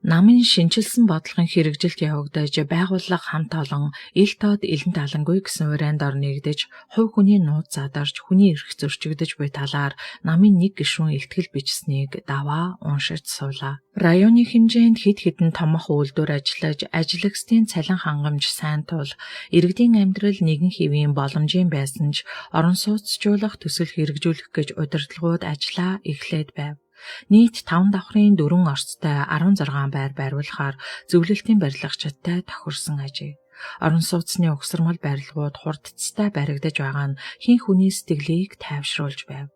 Намын шинжилсэн бодлогын хэрэгжилт явагдаж байгууллага хамт олон ил тод илэн талангүй гэсэн урайнд ор нэгдэж хувь хүний нууц задарч хүний эрх зөрчигдөж буй талаар намын нэг гишүүн илтгэл бичсэнийг даваа уншиж суулаа. Районы хэмжээнд хэд хэдэн томох үйлдвэр ажиллаж ажилчдын цалин хангамж сайн тул иргэдийн амьдрал нэгэн хэвийн боломжийн байсан ч орон сууцжуулах төсөл хэрэгжүүлэх гэж удирдлагууд ажиллаа эхлээд байв. Нийт 5 давхрын 4 орцтой 16 байр бариулахаар зөвлөлтийн барилгачдтай тохирсон ажээ. Орон сууцны угсармал барилгууд хурдцтай баригдаж байгаа нь хэн хүний сэтгэлийг тайвшруулж байв.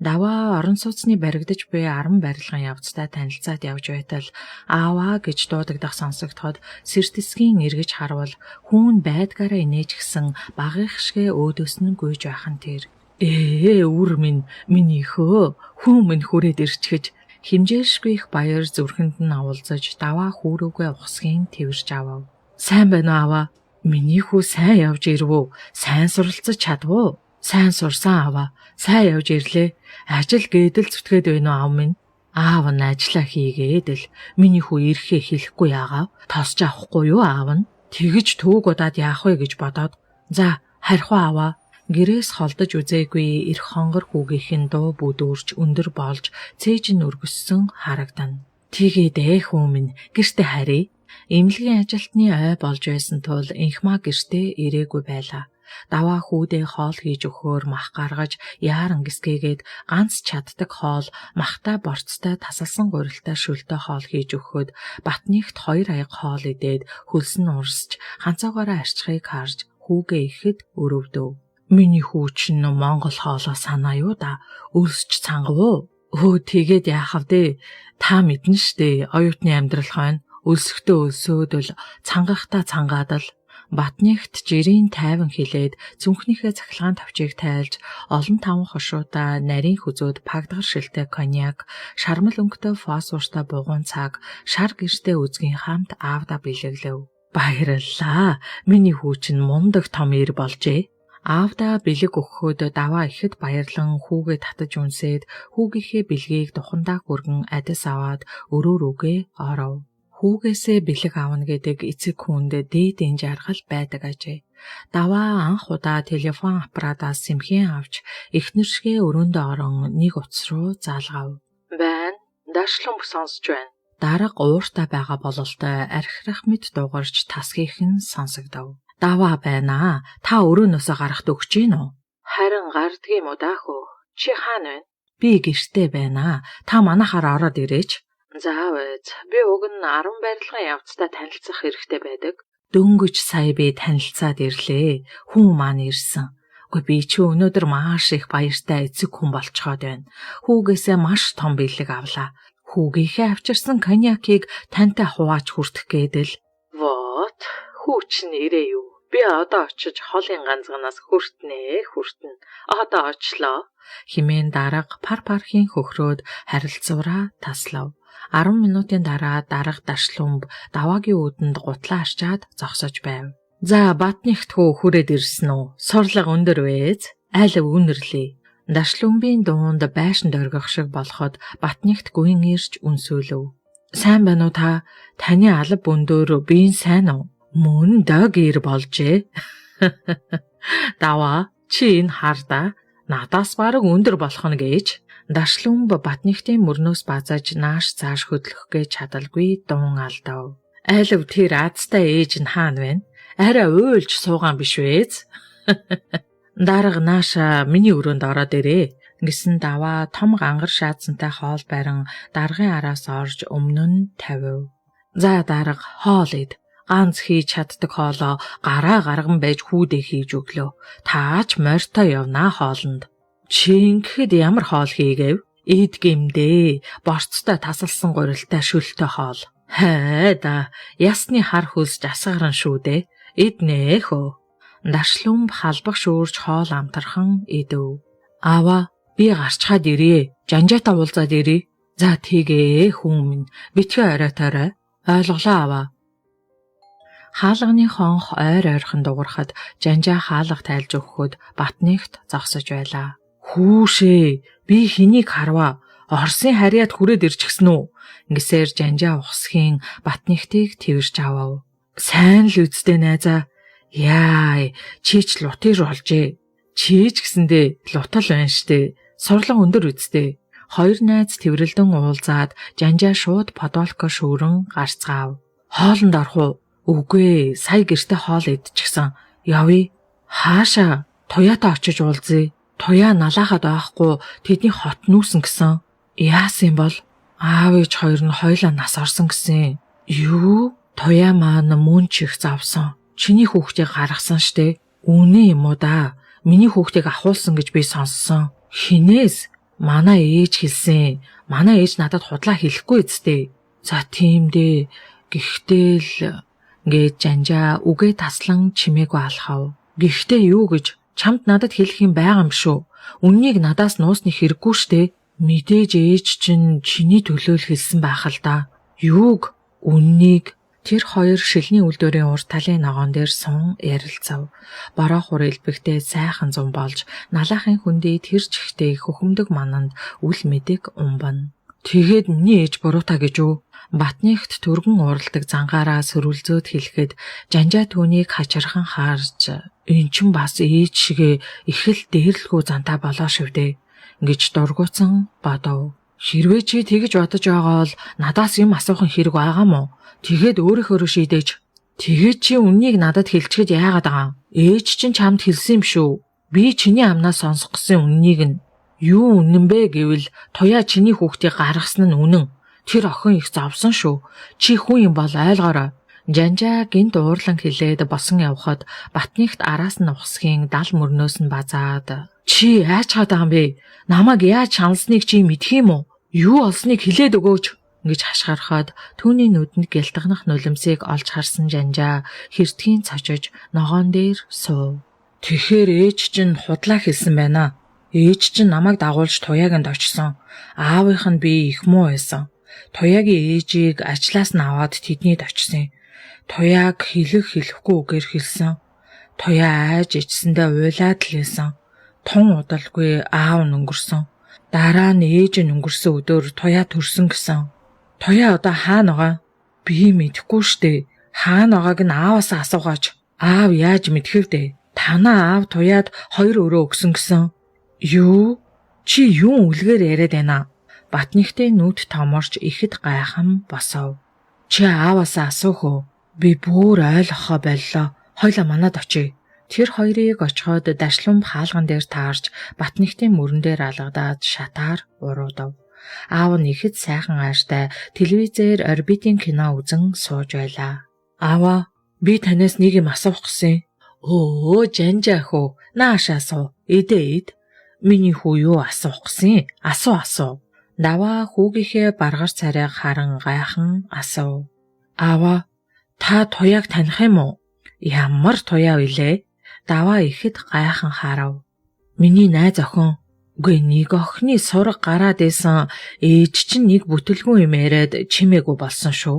Даваа орон сууцны баригдаж буй 10 барилгын явцтай танилцаад явж байтал ааваа гэж дуудагдах сонсогдоход сэртэсгийн эргэж харвал хүүн байдгаараа инээж гисэн багих шигэ өөдөөс нь гүйж байх нь тэр. Үр минь минийхөө хүн минь хүрээд ирчгэж химжээшгүй их баяр зүрхэнд нь авуулзаж даваа хүүрүүгээ ухсгийн тэрж авав. Сайн байна аваа. Миний хүү сайн явж ирвөө. Сайн суралцаж чадвуу. Сайн сурсан аваа. Сайн явж ирлээ. Ажил гээдэл зүтгээд байна уу аав минь? Аав нь ажиллаа хийгээд л миний хүү ирэхээ хэлэхгүй яагаав. Тосч авахгүй юу аав нь? Тэгж түүг удаад яах вэ гэж бодоод. За, харьхуу аваа. Гэрээс холдож үзээгүй эрх хонгор хүүгийнхэн дуу бүдүүрч өндөр болж цээж нь өргөссөн харагдана. Тэгээд хүн минь гэртээ харъя. Эмнэлгийн ажилтны ой болж байсан тул инхмаа гэртээ ирээгүй байлаа. Даваа хүүдээ хоол хийж өгөхөөр мах гаргаж яаран гисгээгээд ганц чаддаг хоол махтай борцтой тасалсан гурилтай шөлтөө хоол хийж өгөхөд Батнихт 2 аяга хоол идээд хөлс нь урсч ганцаагаараа арчхыг харж хүүгээ ихэд өрөвдөв. Миний хүү чинь Монгол хоолоо санаа юу да? Өлсч цангав уу? Тэгээд яахав дээ? Та мэднэ штэ. Оюутны амьдрал хойно өлсөхдөө өлсөөдөл цангахтаа цангаадал. Батнихт жирийн тайван хилээд зүнхнийхээ цахилгаан тавчийг тайлж олон таван хошуудаа нарийн хүзөөд пагдгар шилтэй коньяк, шармал өнгөтэй фосфортой бугуун цаг, шар гэртэй үзгийн хамт аавда бэлэглэв. Баярлалаа. Миний хүү чинь мундаг том ир болжээ. Аавда бэлэг өгөхөд даваа ихэд баярлан хүүгээ татаж үнсээд хүүгийнхээ бэлгийг тухандаа хүргэн адис аваад өрөө рүүгээ оров. Хүүгээсээ бэлэг авна гэдэг эцэг хүнд дээдийн жаргал байдаг ажээ. Даваа анх удаа телефон аппаратаас сэмхэн авч эхнэршгээ өрөөндөө орон нэг утас руу заалгав. Байна. Дашлам сонсож байна. Дарга ууртай байгаа бололтой архирах мэт дуугарч тасгийхэн сонсогдов. Даваа байна. Та өрөөнөөсөө гарахт өгч гин үү? Харин гардгийм уу даахөө. Чи хаана вэ? Би гэртээ байна. Та манайхаар ороод ирээч. Заав ээ. Би уг нь 10 барилгын явцдаа танилцах хэрэгтэй байдаг. Дөнгөж сая би танилцаад ирлээ. Хүн маань ирсэн. Гэхдээ би чи өнөөдөр маш их баяртай эцэг хүн болцоход байна. Хүүгээсээ маш том бэлэг авлаа. Хүүгийнхээ авчирсан коньякийг тантай хувааж хүртэх гээдэл. Вот, хүүч нэрээ юу? Би одоо очиж холын ганцганаас хүртнэ. Одоо очлоо. Химэн дарга пархийн хөхрөөд харилцавраа таслав. 10 минутын дараа дарга дашлумб даваагийн үүдэнд гутлаа арчаад зогсож байв. За Батнихтхүү хүрээд ирсэн үү? Сурлага өндөр вэз? Айлав үнэрлээ. Дашлумбын дуунд байшин дөргөх шиг болоход Батнихт гүн ирж үнсүүлв. Сайн байна уу та? Таны алба өндөр биеийн сайн уу? Мөн дог ир болжээ. Даваа чи энэ харда надаас бараг өндөр болох нь гэж. Дашлумб Батнихтын мөрнөөс базааж нааш цааш хөдлөхгээ чадалгүй дуун алдав. Айлв тэр аазтай ээж нь хаана вэ? Арай уйлж суугаан биш вэз? Дарга нааша миний өрөөнд ороод ирээ. Гэсэн даваа том гангар шаацантай хоол барин даргын араас орж өмнө нь тавив. За дарга хоол ид. Ганц хийж чаддаг хоолоо гараа гарган байж хүүдээ хийж өглөө. Таач морьтой явнаа хоолнд. Чи ингэхэд ямар хоол хийгээв? Эд гимдээ. Борцтой тасалсан гурилтай шөлтөй хоол. Хайда, ясны хар хөлсж асгаран шүү дээ. Эд нэхөө. Дашлумб халбах шүүрч хоол амтархан идэв. Аава, би гарчхаад ирээ. Жанжаатаа уулзаад ирээ. За тийгээ хүн минь. Битгий оройтойрой. Ойлголоо аваа. Хаалганы хонх ойрхон дуурахад жанжаа хаалга тайлж өгөхөд Батнихт зогсож байлаа. Хүүшээ, би хэнийг харваа? Орсын харьяад хүрээд ирчихсэн үү? Ингэсээр жанжаа ухсхийн Батнихтыг тэрж авав. Сайн л үздэй найзаа. Яй, чич лутыр олжээ. Чич гэсэндээ лутал байна штэ. Сурлага өндөр үздэй. Хоёр найз тэрэлдэн уулзаад жанжаа шууд подолко шүүрэн гарцгаав. Хоолнд орох уу? Үгүй, сая гэрте хоол идчихсэн. Явъя. Хаашаа? Туяатаа очиж уулзъя. Туяа налаахад байхгүй тэдний хот нүүсэн гэсэн. Яасан бол? Аав ээж хоёр нь хоёлаа нас орсон гэсэн. Юу? Туяа маань мөн ч их завсан. Чиний хүүхдийг гаргасан штэ. Үнэн юм уу да? Миний хүүхдийг ахуулсан гэж би сонссон. Хинээс? Манай ээж хэлсэн. Манай ээж надад худлаа хэлэхгүй үсттэй. За тийм дээ. Гэхдээ л гээд жанжаа үгээ таслан чимээгүй алхав. Гэхдээ юу гэж чамд надад хэлэх юм байгаа юм шүү. Үннийг надаас нуусны хэрэггүй штэ. Мэдээж ээж чинь чиний төлөө л хэлсэн байх л да. Юуг? Үннийг? Тэр хоёр шилний үлдөрийн урт талын ногоон дээр сун ярилцав. Бороо хур элбэгтэй сайхан зам болж налаахын хүндий тэр чихтэй хөхөмдөг мананд үл мэдэг умбан. Тэгээд миний ээж буруутаа гэж үү? Батнихт түргэн уралдаг зангаараа сөрүүлзөөд хэлэхэд жанжаа түүнийг хачирхан харж эн чин бас ээж шигээ их л дээрлгүй зантай болоо шивдэ гэж дургуутсан бодов. Хэрвээ чи тэгж бодож байгаа бол надаас юм асуух хэрэг байгаа мó? Тэгээд өөрийнхөө шийдэж. Тэгээд чи үннийг надад хэлчихэд яагаад байгаа? Ээж чинь чамд хэлсэн юм шүү. Би чиний амнаас сонсох гэсэн үннийг нь. Юу үнэн бэ гэвэл туяа чиний хүүхдийг гаргасан нь үнэн. Тэр охин их завсан шүү. Чи хүн юм бол ойлгоорой. Жанжаа гинт уурлан хэлээд босон явхад Батнихт араас нь ухсхийн дал мөрнөөс нь базаад. Чи яачаад байгаа юм бэ? Намайг яаж шаналсныг чи мэдх юм уу? Юу олсныг хэлээд өгөөч гэж хашгирахад түүний нүдэнд гялтганах нулимсыг олж харсан жанжаа хэртгийн цочиж ногоон дээр суув. Тэгэхээр ээж чинь худлаа хэлсэн байна. Ээж чинь намайг дагуулж туяаганд очсон. Аавынх нь би их муу байсан. Туяагийн ээжийг ажлаас нь аваад тэднийд очсон. Туяаг хэлэхгүй үгээр хэлсэн. Туяа айж ичсэндээ уйлаад л байсан. Тун удалгүй аав нь өнгөрсөн. Дараа нь ээж нь өнгөрсөн өдөр туяа төрсөн гэсэн. Туяа одоо хаана байгаа? Би мэдэхгүй штэ. Хаана байгааг нь ааваас асуугаач. Аав яаж мэдхив дээ? Танаа аав туяад 2 өрөө өгсөн гэсэн. Юу? Чи юу үлгээр яриад байна? Батнихтэй нүд томорч ихэд гайхам босов. Чи ааваас асуух уу? Би бүр ойлгохоо боллоо. Хойлоо манад очие. Тэр хоёрыг очиход даршлам хаалган дээр таарч Батнихтын мөрөн дээр алгадаад шатаар уруудав. Аав нь ихэд сайхан ааштай телевизээр орбитын кино үзэн сууж байлаа. Аава, би танаас нэг юм асуух гэсэн. Өө, жанжаах уу? Нааш асуу. Эд. Миний хүү юу асуух гэсэн? Асуу. Даваа хүүгийнхээ баргар царайг харан гайхан асуув. Аава, та туяаг таних юм уу? Ямар туяа вүлээ? Даваа ихэд гайхан харав. Миний найз охин. Үгүй нэг охины сураг гараад исэн ээж чинь нэг бүтэлгүй юм яриад чимээгүй болсон шүү.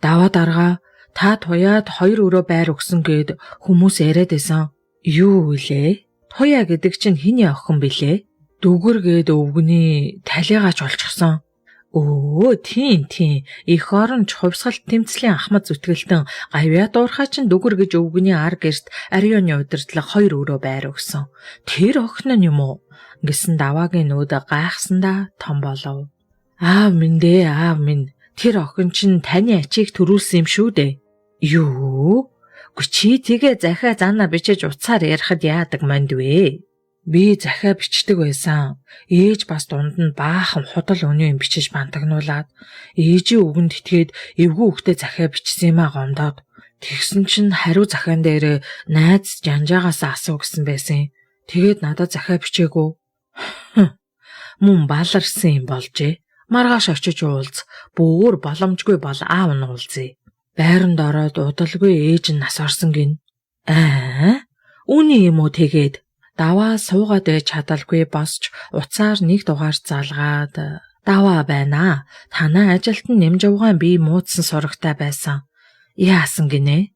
Даваа дарга та туяад 2 өрөө байр өгсөн гэд хүмүүс яриад исэн. Юу вүлээ? Туяа гэдэг чинь хэний охин бэлээ? Дүгэр гээд өвгний талигаач олчихсон. Өө, тийм. Их оронч хувьсгалт тэмцлийн ахмад зүтгэлтэн гавья дуурхай чин дүгэр гэж өвгний ар гэрт арионы удирдлага 2 өрөө байр өгсөн. Тэр охин нь юм уу? Гэсэн даваагийн нүүд гайхсандаа том болов. Аав минь. Тэр охин чинь таны ачийг төрүүлсэн юм шүү дээ. Юу? Чи тэгээ захиа занаа бичиж уцаар ярихад яадаг манд вэ? Би захиа бичдэг байсан. Ээж бас дунд нь баахан худал өнөө юм бичиж бантагнуулаад ээжийн үгэнд итгээд эвгүй хөхтэй захиа бичсэн юм а гомдоод. Тэгсэн чинь хариу захиан дээр найз жанжаагаас асуу гэсэн байсан. Тэгээд надад захиа бичээгүү. Мөн баларсан юм болжээ. Маргааш очиж уулз. Бүр боломжгүй бол аав нь уулзъя. Байранд ороод удалгүй ээж нь нас орсон гин. Үүний юм уу тэгээд? Даваа суугаад байж чадалгүй босч уцаар нэг дугаар залгаад даваа байна. Танай ажилд нь нэмж явгаан би муудсан сурагтай байсан. Яасан гинэ?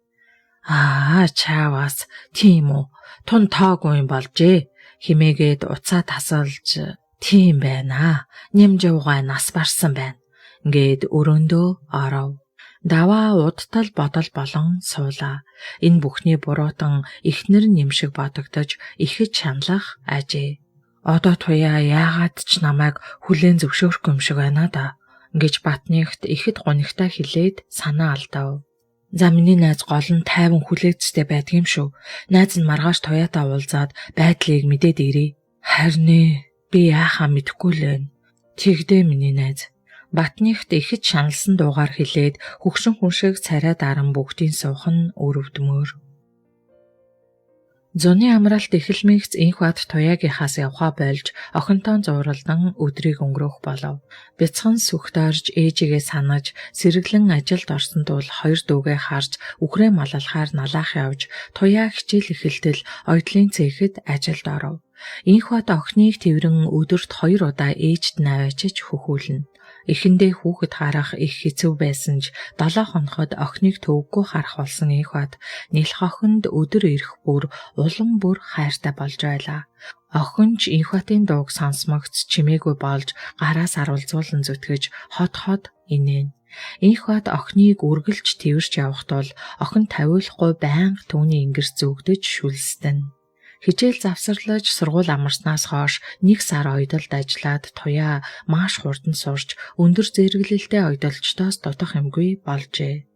Чааваас тийм үү. Тун тоогүй юм болжээ. Химээгээд уцаа тасалж тийм байна. Нэмж явгаан нас барсан байна. Ингээд өрөөндөө оров. Даваа удтал бодол болон суулаа. Энэ бүхний буруутан эхнэр нэмшиг бодогдож ихэд шаналх ажээ. Одоо туяа яагаад ч намайг хүлээн зөвшөөрөх юм шиг байна да. Гэж Батнихт ихэд гунигтай хэлээд санаа алдав. За миний найз гол нь тайван хүлээцтэй байдаг юм шүү. Найз нь маргааш туяатаа уулзаад байдлыг мэдээд ирээ. Харин би яахаа мэдэхгүй л байна. Тэгдэ миний найз. Батнихт ихэд шаналсан дуугаар хэлээд хөгшин хүн шиг царай даран бүгдийн суух нь өрөвдмөр. Зуны амралт эхэлмэгц инх бат туягийнхаас явхаа болж охинтой зууралдан өдрийг өнгөрөх болов. Бяцхан сүхт орж ээжигээ санаж сэргэлэн ажилд орсон тул 2 дүүгээ харж үхрээ малалахаар налаах явж туяа хичээл эхэлтэл ойдлын цэхэд ажилд оров. Инх бат охиныг тэрэн өдөрт 2 удаа ээжд наваачиж хөхүүлнэ. Эхэндээ хүүхэд харах их хэцүү байсан ч 7 хоноход охиныг төвөггүй харах болсон инх бат нэлх охинд өдөр ирэх бүр улам бүр хайртай болж байлаа. Охин ч инх батын дууг сонсмогц чимээгүй болж гараас аруулзуулан зүтгэж хот инээн. Инх бат охиныг үргэлж тэрвэрч явах тул охин тавиулахгүй байнга түүний ингэрс зүгдэж шүлстэн. Хичээл завсарлаж сургууль амарснаас хойш 1 сар ойдолд ажиллаад туяа маш хурдан сурч өндөр зэрэглэлтэй ойдолчдоос дутах юмгүй болжээ.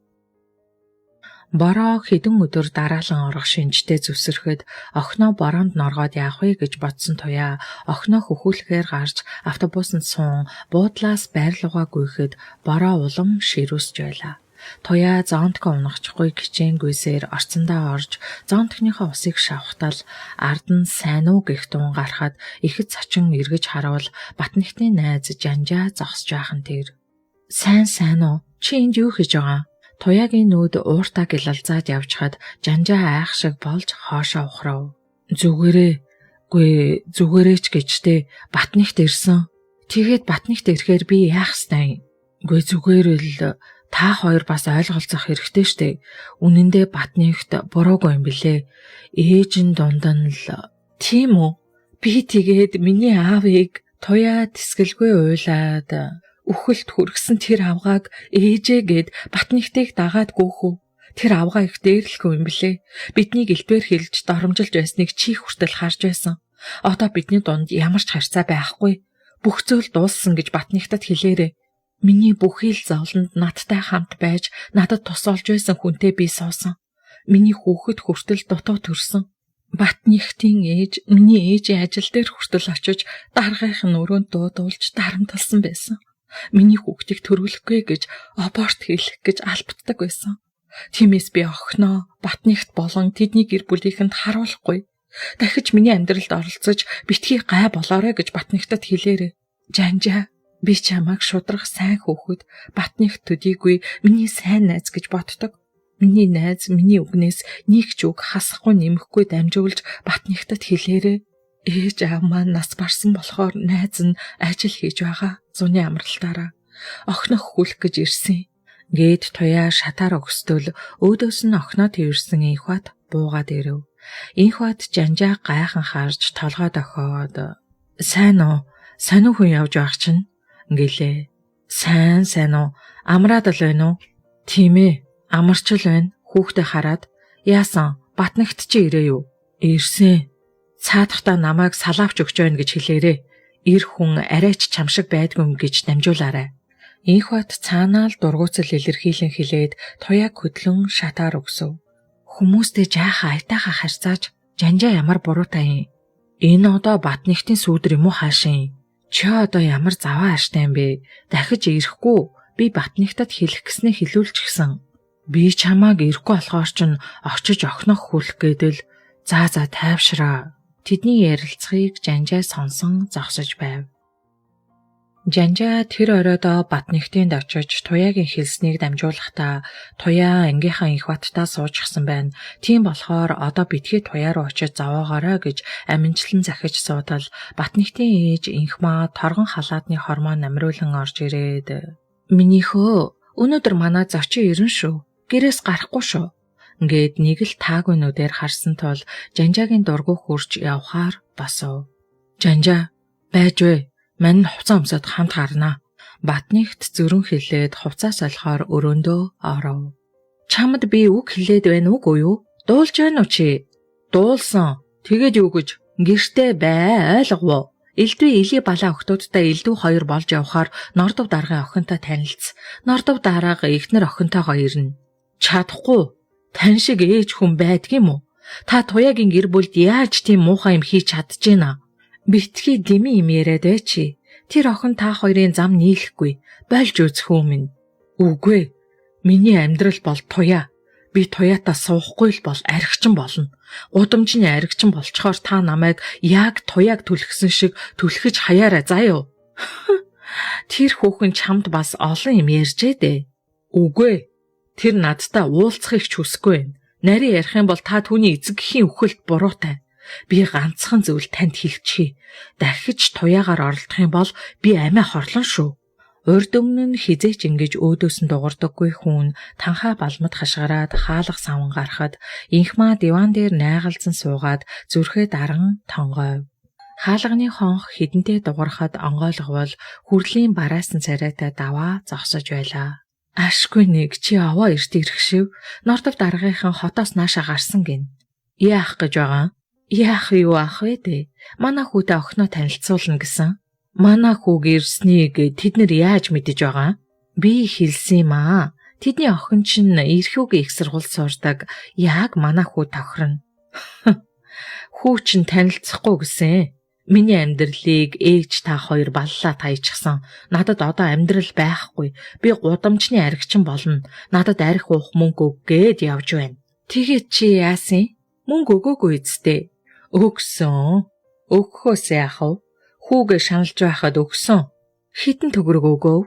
Бороо хэдэн өдөр дараалан орох шинжтэй зүсрэхэд охиноо бороонд норгоод яах вэ гэж бодсон туяа охиноо хөхүүлэхээр гарч автобусанд суун буудлаас байрлуугаа гүйхэд бороо улам ширүүсж байлаа. Туяа зонтко унахчихгүй кичээнгүйсээр орцондоо орж зонтхныхоо усыг шавхтал ард нь сайн уу гэх дун гарахад ихэд цочин эргэж харуул Батнихтын найз жанжаа зогсож байхан тэр. Сайн уу? Чи энд юу хийж байгаа? Туяагийн нүд ууртаа гэлалзаад явчихад жанжаа айх шиг болж хоошоо ухрав. Зүгээрээч гэжтэй Батнихт ирсэн. Тэгээд Батнихт ирэхээр би яах ёстой юм? Зүгээр л Та хоёр бас ойлголцох хэрэгтэй штэ. Үнэндээ Батнихт буруугүй юм билээ. Ээж нь дундан л тийм үү? Би тэгээд миний аавыг туяа тэсгэлгүй уйлаад үхэлд хүргэсэн тэр авгааг ээжээгээд Батнихтыг дагаад гөөхөө. Тэр авгаа их дээрлэхгүй юм билээ. Биднийг элбээр хэлж доромжилж байсныг чи хүртэл харж байсан. Одоо бидний дунд ямар ч харьцаа байхгүй. Бүх зүйл дууссан гэж Батнихтад хэлээрэй. Миний бүхий л зовлонд надтай хамт байж надад тус олж байсан хүнтэй би суусан. Миний хүүхэд хүртэл дутуу төрсөн. Батнихтын ээж миний ээжийн ажил дээр хүртэл очиж даргийнхын өрөөнд дуудуулж дарамтлсан байсан. Миний хүүхдийг төрүүлэхгүй гэж аборт хийх гэж албаддаг байсан. Тиймээс би охиноо Батнихт болон тэдний гэр бүлийнхэнд харуулахгүй. Дахиж миний амьдралд оролцож битгий гай болоорой гэж Батнихтад хэлээрэй. Жанжаа, би чамайг шудрах сайн хүүхэд, Батнихт төдийгүй миний сайн найз гэж боддог. Миний найз миний үгнээс нэг ч үг хасахгүй нэмэхгүй дамжуулж Батнихтад хэлээрэй. Ээж аав маань нас барсан болохоор найз нь ажил хийж байгаа. Зуны амралтаараа охинох хүлэх гэж ирсэн. Гээд туяа шатаар өгсдөл өөдөөс нь охиноо тэрсэн инхват буугаад ирэв. Инхват жанжаа гайхан харж толгой дохоод сайн уу? Сонин хүн явж байх чинь гэлээ. Сайн уу? Амраад л байна уу? Тийм ээ. Амарч л байна. Хүүхдээ хараад яасан? Батнихт чи ирээ юу? Ирсэн. Цаадахтаа намайг салаавч өгч байна гэж хэлээрээ. Ир хүн арайч чамшиг байдгүй гэж дамжуулаарай. Инхват цаанаа л дургуутсал илэрхийлэн хэлээд туяаг хөдлөн шатаар өгсөв. Хүмүүстэй жаахан айтайхан харьцааж жанжаа ямар буруутай юм. Энэ одоо Батнихтын сүүдэр юм уу хаашийн? Чи одоо ямар заваа аштай юм бэ? Дахиж ирэхгүй би Батнихтад хэлэх гэснээ хэлүүлчихсэн. Би чамааг ирэхгүй болохоор ч очиж охинох хүлэх гэдэл за тайвшраа. Тэдний ярилцахыг жанжаа сонсон зогсож байв. Жанжаа тэр оройдоо Батнихтынд очиж туяагийн хэлснийг дамжуулахдаа туяа ангийнхаа инхваттай суужчихсан байна. Тийм болохоор одоо битгий туяа руу очиж зовоогоорой гэж аминчлан захиж суудал Батнихтын ээж инхмаа торгон халаадны хормон намируулан орж ирээд "Минийхөө, өнөөдөр манай зочин ирнэ шүү. Гэрээс гарахгүй шүү." Ингээд нэг л таагүй нүдээр харсан тул жанжаагийн дургүй хурж явхаар босов. "Жанжаа, байж вэ? Мань хувцас өмсөд хамт гарнаа." Батнихт зөрөн хэлээд хувцас олохоор өрөөндөө оров. "Чамд би үг хэлээд байна уу юу? Дуулж байна уу чи?" "Дуулсан. Тэгээд юу гэж? Гэртээ бай, ойлгов. Элдвэ Эли балаа охтуудтай элдв хоёр болж явхаар Нордов даргын охинтой танилцсан. Нордов дарга эхнэр охинтойгоо ирнэ. Чадахгүй. Тань шиг ээж хүн байдгийм үү? Та туяагийн гэр бүлд яаж тийм муухай юм хийж чадчихэна? Битгий дими юм яриад бай чи. Тэр охин та хоёрын зам нийлэхгүй. Болж үзэх үү минь. Үгүй. Миний амьдрал бол туяа. Би туяатаа суухгүй л бол архичин болно. Гудамжны архичин болчхоор та намайг яг туяаг түлхсэн шиг түлхэж хаяарай заа юу. Тэр хүүхэн чамд бас олон юм ярьжээ дээ. Үгүй. Тэр надтай уулзахыг ч хүсэхгүй байна. Нарийн ярих юм бол та түүний эцэг гэхийн үхэлд буруутай. Би ганцхан зүйл танд хэлчихье. Дахиж туяагаар оролдох юм бол би амиа хорлон шүү. Урд өмнө нь хизээч ингэж өөдөөс нь дуурдаггүй хүн танхаа балмад хашгираад хаалга савн гарахад инхмаа диван дээр найгалзан суугаад зүрхээ даран тонгойв. Хаалганы хонх хідэнтэй дуурахад онгойлговол хүрлийн бараасан царайтай даваа зогсож байлаа. Ашгүй нэг чи аваа эрт ирэх шив. Нордов даргынхан хотоос нааша гарсан гин. Яах гэж байгаа? Яах юу ах вэ дээ? Манай хүүтэй охиноо танилцуулна гэсэн. Манай хүүг ирснийг тэд нэр яаж мэдэж байгаа? Би хэлсэн юм аа. Тэдний охин чинь эрхүүгийн их сургууль сурдаг. Яг манай хүү тохирно. Хүү чинь танилцахгүй гэсэн. Миний амьдралыг ээж та хоёр баллаа таячихсан. Надад одоо амьдрал байхгүй. Би гудамжны архичин болно. Надад арх уух мөнгө өггээд явж байна. Тэгээд чи яасан? Мөнгө өгөөгүй үсттэй. Өгсөн. Өгөхөөс яах вэ? Хүүгээ шаналж байхад өгсөн. Хитэн төгрөг өгөө?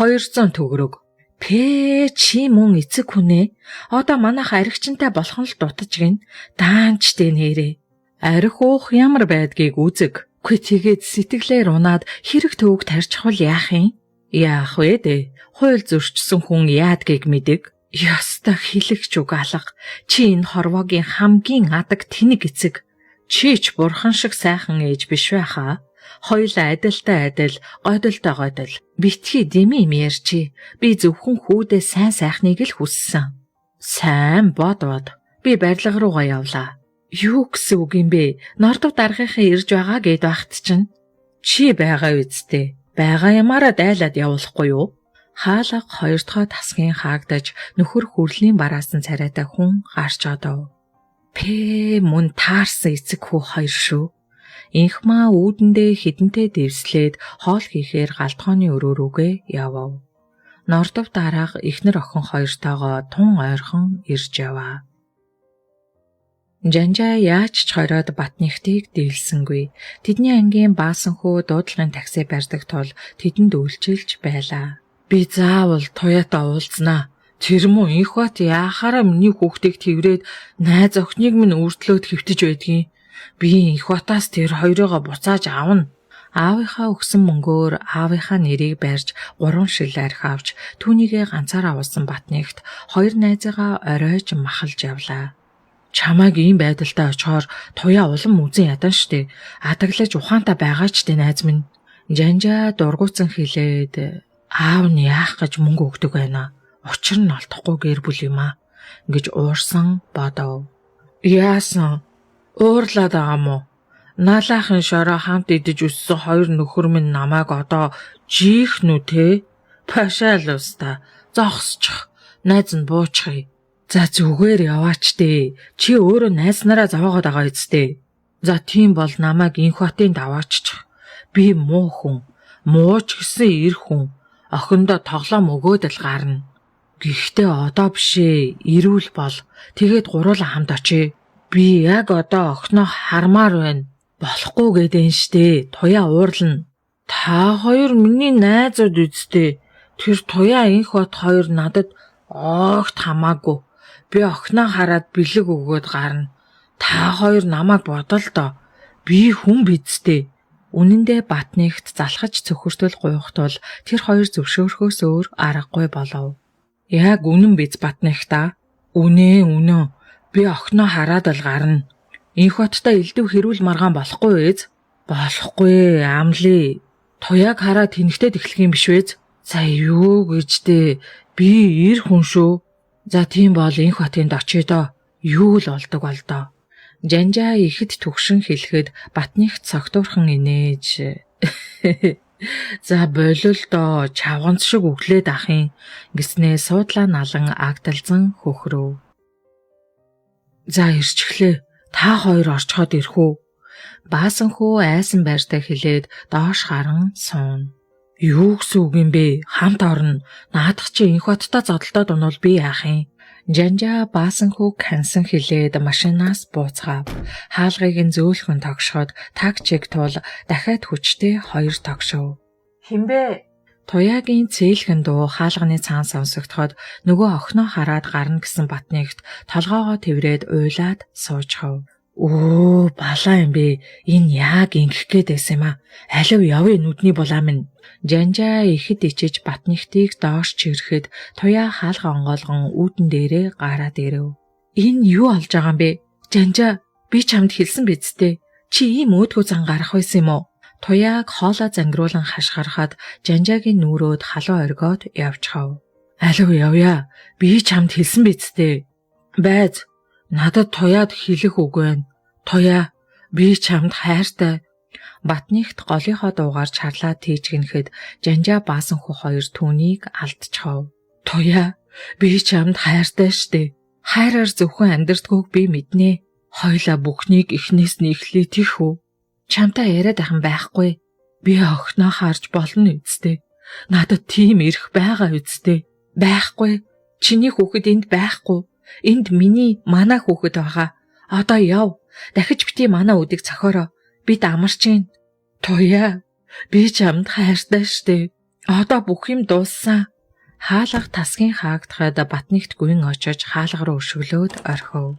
200 төгрөг. Чи мөн эцэг хүнээ. Одоо манайх архичинтай болох нь л дутаж гин. Даанчтэй нэрээ. Арх уух ямар байдгийг үзэг. Үгүй тэгээд сэтгэлээр унаад хэрэг төвөг тарьчихвал яах юм? Яах вэ дээ? Хууль зөрчсөн хүн яадгийг мэдэг. Яста хэлэгч үг алга. Чи энэ хорвоогийн хамгийн адаг тэнэг эцэг. Чи ч бурхан шиг сайхан ээж биш байхаа. Хоёулаа адилтай адил, годилтой годил. Битгий дэмий ярьчи. Би зөвхөн хүүдээ сайн сайхныг л хүссэн. Сайн бод. Би барилга руугаа явлаа. Юу гэсэн үг юм бэ? Нордов даргийнхаа ирж байгаа гэд багт чинь. Чи байгаа үсттэй. Байгаа ямаараа дайлаад явуулахгүй юу? Хаалга хоёр дахь тасгийн хаагдаж нөхөр хүрлийн бараасан царайтай хүн гарч одов. Мөн таарсан эцэг хүү хоёр шүү. Инхмаа үүдэндээ хідэнтэй дэвслээд хоол хийхээр галтгооны өрөө рүүгээ явав. Нордов дараах эхнэр охин хоёртойгоо тун ойрхон ирж яваа. Жанжаа яаж ч хороод Батнихтыг дийлсэнгүй. Тэдний ангийн баасанхүү дуудлагын такси барьдаг тул тэдэнд үйлчилж байлаа. Би заавал туяатаа уулзнаа. Тэр муу инх бат яахаараа миний хүүхдийг тэрврээд найз охиныг минь үрдлөөд хэвтэж байдгийн. Би инх батаас тэр хоёроо буцааж аавна. Аавынхаа өгсөн мөнгөөр аавынхаа нэрийг барьж 3 шил арх авч түүнийгээ ганцаараа авсан Батнихт хоёр найзаагаа оройж махалж явлаа. Чамайг ийм байдалтай очихоор туяа улам үзэн ядан штэ. Адаглаж ухаантай байгаа ч дээ найз минь. Жанжаа дургуутсан хэлээд аав нь яах гэж мөнгө өгдөг байна. Учир нь олдохгүй гэр бүл юм аа гэж уурсан бодов. Яасан? Уурлаад байгаа мó? Наалахын шороо хамт идэж өссөн хоёр нөхөр минь намайг одоо жиих нү те? Пашаал уста. Зогсчих. Найз нь буучхий. За зүгээр яваач дээ. Чи өөрөө найснараа заваагаад байгаа үсттэй. За тийм бол намайг инх хотын давааччих. Би муу хүн. Мууч гэсэн ир хүн. Охиндоо тоглоом өгөөд л гарна. Гэхдээ одоо бишээ. Ирүүл бол. Тэгээд гуруула хамт очие. Би яг одоо охиноо хармаар байна. Болохгүй гэдэн штэ. Туяа уурлна. Та хоёр миний найзууд үсттэй. Тэр туяа инх хот хоёр надад огт хамаагүй. Би охиноо хараад бэлэг өгөөд гарна. Та хоёр намайг бодол доо. Би хүн бидтэй. Үнэндээ Батнихт залхаж цөхөртөл гуйхтул тэр хоёр зөвшөөрөхөөс өөр аргагүй болов. Яг үнэн биз Батних та? Үнэн. Би охиноо хараад л гарна. Инх хоттой элдв хэрүүл маргаан болохгүй ээ. Болохгүй амлий. Туяаг хараад тэнхтээд эхлэх юм биш үү? За юу гэж дээ. Би ир хүн шүү. За тийм бол инх хотынд очиё. Юу л болдог болдоо. Жанжаа ихэд төгшин хэлэхэд Батнихт цогтуурхан инээж. За болол доо чавганц шиг өглөөд ахын гэснээ суудлаа налан агдалзан хөхрөв. За ирчихлээ. Та хоёр орчход ирэх үү? Баасанхүү айсан байртай хэлээд доош харан суун. Юу гэсэн үг юм бэ? Хамт орно. Наадах чи инх хоттой зодолдоод унвал би яах юм? Жанжаа баасанхүү кансан хэлээд машинаас бууцгаав. Хаалгыг нь зөөлхөн тогшоход такчиг тул дахиад хүчтэй хоёр тогшов. Хинбэ? Туяагийн цээлхэн дуу хаалганы цаан сонсогдоход нөгөө охиноо хараад гарна гэсэн Батнихт толгоогоо тэврээд уйлаад суужхав. Оо, балаа юм бэ. Энэ яг ингэх гээд байсан юм а. Алив явъя нүдний булаа минь. Жанжаа ихэд ичиж Батнихтыг доош чирэхэд туяа хаалга онгоолгон үүдэн дээрээ гараад ирэв. Энэ юу олж байгаа юм бэ? Жанжаа, би чамд хэлсэн биз дээ. Чи ийм өөдгөө зан гарах байсан юм уу? Туяаг хоолоо зангируулан хашгирахад Жанжаагийн нүрөөд халуун оргиод явчихав. Алив явъя. Би чамд хэлсэн биз дээ. Байз. Надад туяад хэлэх үг байна. Туяа, би чамд хайртай. Батнихт голынхоо дуугаар чарлаад тийжгэнэхэд Жанжаа баасанхүү хоёр түүнийг алдчихав. Туяа, би чамд хайртай штэ. Хайраар зөвхөн амьдртгүйг би мэднэ. Хойлоо бүхнийг эхнээс нь эхлэе тийх үү? Чамтай яриад ахын байхгүй. Би охиноо харж болно үсттэй. Надад тийм эрх байгаа үсттэй. Байхгүй. Чиний хүүхэд энд байхгүй. Энд манай хүүхэд байгаа. Одоо яв. Дахиж бити манай үдийг цохиороо. Бид амарч гин. Туяа, би чамд хайртай штэ. Одоо бүх юм дууссан. Хаалга тасгийн хаагдахад Батнихт гүн очиж хаалга руу өшөглөөд орхив.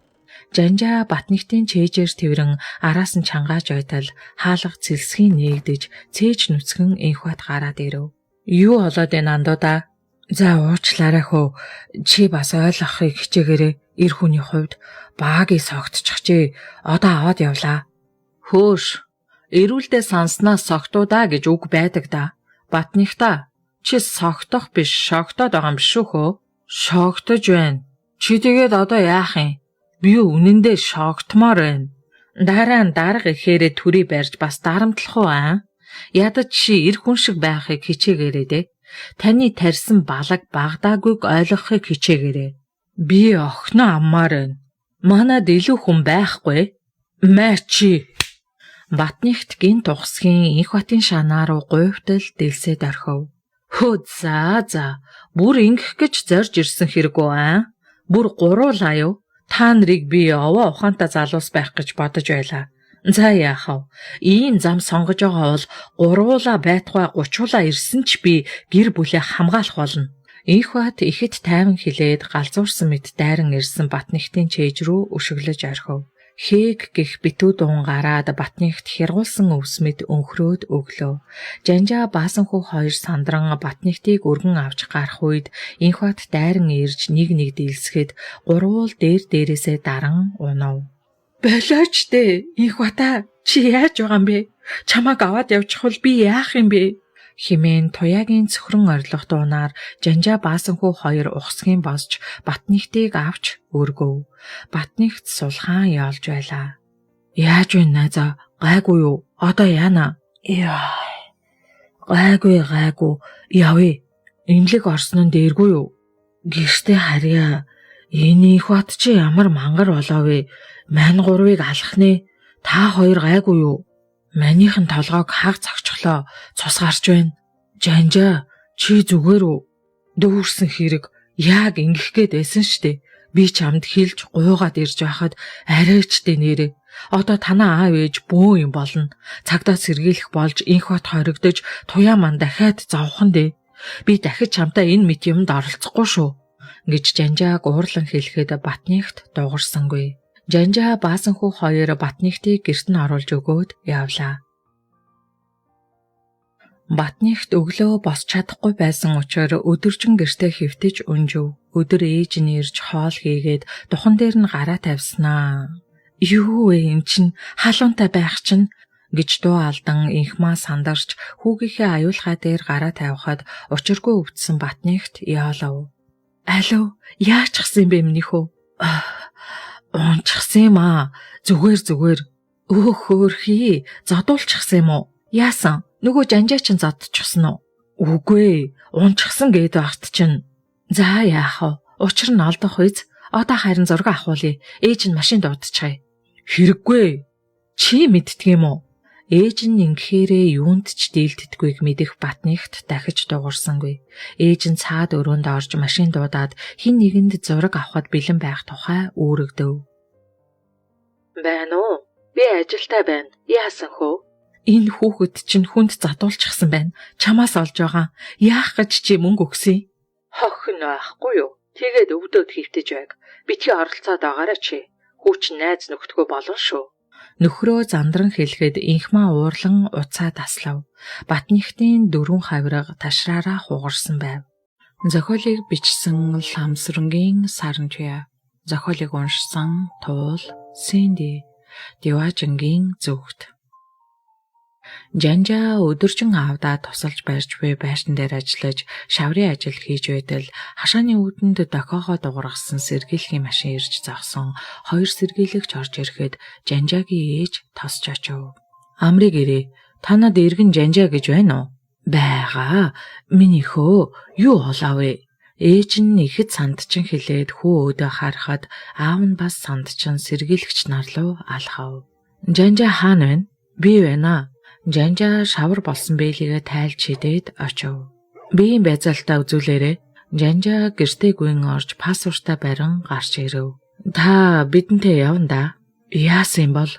Жанжаа Батнихтын чэйжээр тэрэн араас нь чангааж байтал хаалга цэлсгийн нээгдэж цээж нүцгэн инх бат гараад ирэв. Юу болоод энэ андуудаа? За уучлаарай хөө. Чи бас ойлгохыг хичээгээрэй. Эр хүний хувьд баагийг согтчихжээ. Одоо аваад явлаа. Хөөш. Эрүүлдээ санснаас согтуудаа гэж үг байдаг да. Батныхта. Чи согтох биш, шогтоод байгаа юм биш үү хөө? Шогтож байна. Чи тэгээд одоо яах юм? Би үнэндээ шогтмоор байна. Дараа нь дарга ихээр төрий барьж бас дарамтлах уу аа? Ядаж чи эр хүн шиг байхыг хичээгээрэй дээ. Таны тарьсан балаг багдаагүйг ойлгохыг хичээгээрэй. Би охиноо аммаар байна. Манад илүү хүн байхгүй. Мэ чи. Батныхт гинт ухсхийн инх батын шанаа руу говьтол дэлсээд орхив. Хөө за. Бүр ингэх гэж зорж ирсэн хэрэг үү аа? Бүр гуруулаа юу? Та нарыг би овоо ухаантай залуус байх гэж бодож байлаа. За яах вэ? Ийм зам сонгож байгаа бол гуруула байтугай 30-уулаа ирсэн ч би гэр бүлээ хамгаалах болно. Инх бат ихэд тайван хилээд галзуурсан мэт дайран ирсэн Батныхтын чэйж рүү өшөглөж орхив. Хээг гих битүү дуун гараад Батныхт хяргуулсан өвс мэд өнхрөөд өглөө. Жанжаа Баасанхүү хоёр сандран Батныхтыг өргөн авч гарах үед инх бат дайран ирж нэг дэлсгэд гурвуул дээрээсээ даран унав. Болооч дээ. Инх бата чи яаж байгаа юм бэ? Чамааг аваад явчихвал би яах юм бэ? Химэн туяагийн цөхрөн орилох дуунаар Жанжаа Баасанхүү хоёр ухсгийн босч Батныхтыг авч өргөв. Батныхт сулхаан явж байлаа. Яаж вэ найзаа? Гайгүй юу? Одоо яана? Яа. Гайгүй. Явъя. Инлэг орсон нь дээргүй юу? Гэртээ харьяа. Энэ инх бат чи ямар мангар болоо вэ? Мань гурвыг алах нэ. Та хоёр гайгүй юу? Манийхэн толгойг хаг цогцглоо. Цус гарч байна. Жанжаа, чи зүгээр үү? Дүүрсэн хэрэг яг ингэх гээд байсан штэ. Би чамд хэлж гуйгаад ирж байхад арайчдээ нэрээ. Одоо танаа аав ээж бөө юм болно. Цагдаа сэргийлэх болж инх бат хоригдож туяа ман дахиад зовхон дээ. Би дахиж чамтай энэ мэт юмд оролцохгүй шүү. Гэж Жанжааг уурлан хэлэхэд Батныхт дуурсангүй. Жанжаа Баасанхүү хоёр Батныхтыг гэрт нь оруулж өгөөд явлаа. Батныхт өглөө босч чадахгүй байсан учраас өдөржин гэртээ хэвтэж өнжөв. Өдөр ээж нь ирж хоол хийгээд духан дээр нь гараа тавьснаа. Юу вэ эн чин халуунтай байх чинь гэж дуу алдан инхмаа сандарч хүүгийнхээ аюулхай дээр гараа тавихад учиргүй өвдсөн Батныхт яолов. Алуу яачихсан юм бэ минийхөө? Унчихсан юм аа. Зүгээр. Хөөрхий. Зодуулчихсан юм уу? Яасан? Нөгөө Жанжаа чинь зодчихсон уу? Үгүй. Унчихсан гээд багт чинь. За яах вэ? Учир нь олдох үйс. Одоо харин зураг авахуулъя. Ээж нь машинд удчихъя. Хэрэггүй. Чи мэддэг юм уу? Ээж нь ингэхээрээ юунд ч дийлдэдгүйг мэдэх Батныхт дахиж дуурсангүй. Ээж нь цаад өрөөнд орж машин дуудаад хин нэгэнд зураг авахд бэлэн байх тухай үүрэгдэв. Байна уу? Би ажилтай байна. Яасан хөө? Энэ хүүхэд чинь хүнд задуулчихсан байна. Чамаас олж байгаа. Яах гэж чи мөнгө өгсөн? Хохин байхгүй юу? Тэгээд өвдөд хөвтөж байг. Битгий оролцоод байгаарай чи. Хүүч найз нөхдгөө болно шүү. Нөхрөө зандран хэлэхэд инхмаа уурлан уцаа таслав. Батныхтын дөрвөн хавирга ташраараа хугарсан байв. Зохиолыг бичсэн Ламсрангийн Саранчуя. Зохиолыг уншсан Туул Сэнди. Диважингийн зүгт. Жанжаа өдөржин аавдаа тусалж барьж буй байшин дээр ажиллаж шаврын ажил хийж байтал хашааны үүдэнд дохиогоо дуургасан сэргийлэхийн машин ирж зогсон. Хоёр сэргийлэгч орж ирэхэд Жанжаагийн ээж тосч очив. Амрыг ирээ. Танад эргэн Жанжаа гэж байна уу? Байгаа. Минийхөө юу болоо вэ? Ээж нь ихэд сандчин хэлээд хүү өөдөө харахад аав нь бас сандчин сэргийлэгч нар руу алхав. Жанжаа хаана вэ? Би байна. Жанжаа шавар болсон бэлигээ тайлж хидээд очив. Биеийн байцаалтаа үзүүлээрэй. Жанжаа гэртээ гүйн орж пассвортаа барин гарч ирэв. Та бидэнтэй явна да. Яасан бол?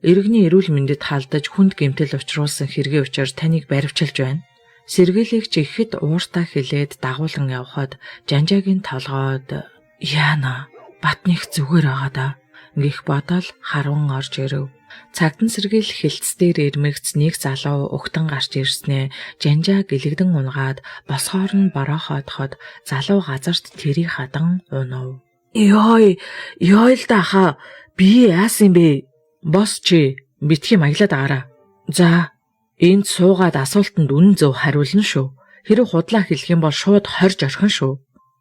Иргэний эрүүл мэндэд халдаж хүнд гэмтэл учруулсан хэргийн учраар таныг баривчилж байна. Сэргийлэгч ихэд ууртаа хэлээд дагуулan явхад Жанжаагийн толгойд яана Батных зүгээр байгаа да гэх бодол харван орж ирэв. Цагтан сэргийл хилцээр ирмэгц нэг залуу угтан гарч ирснээ Жанжаа гэлэгдэн унгаад босхоор нь бороохоодоход залуу газарт тэрийг хадан унав. Ёй л даха би яасан бэ? Бос чи битгий маглаад агараа. За энд суугаад асуултанд үнэн зөв хариулна шүү. Хэрэв худлаа хэлэх юм бол шууд хорж орхин шүү.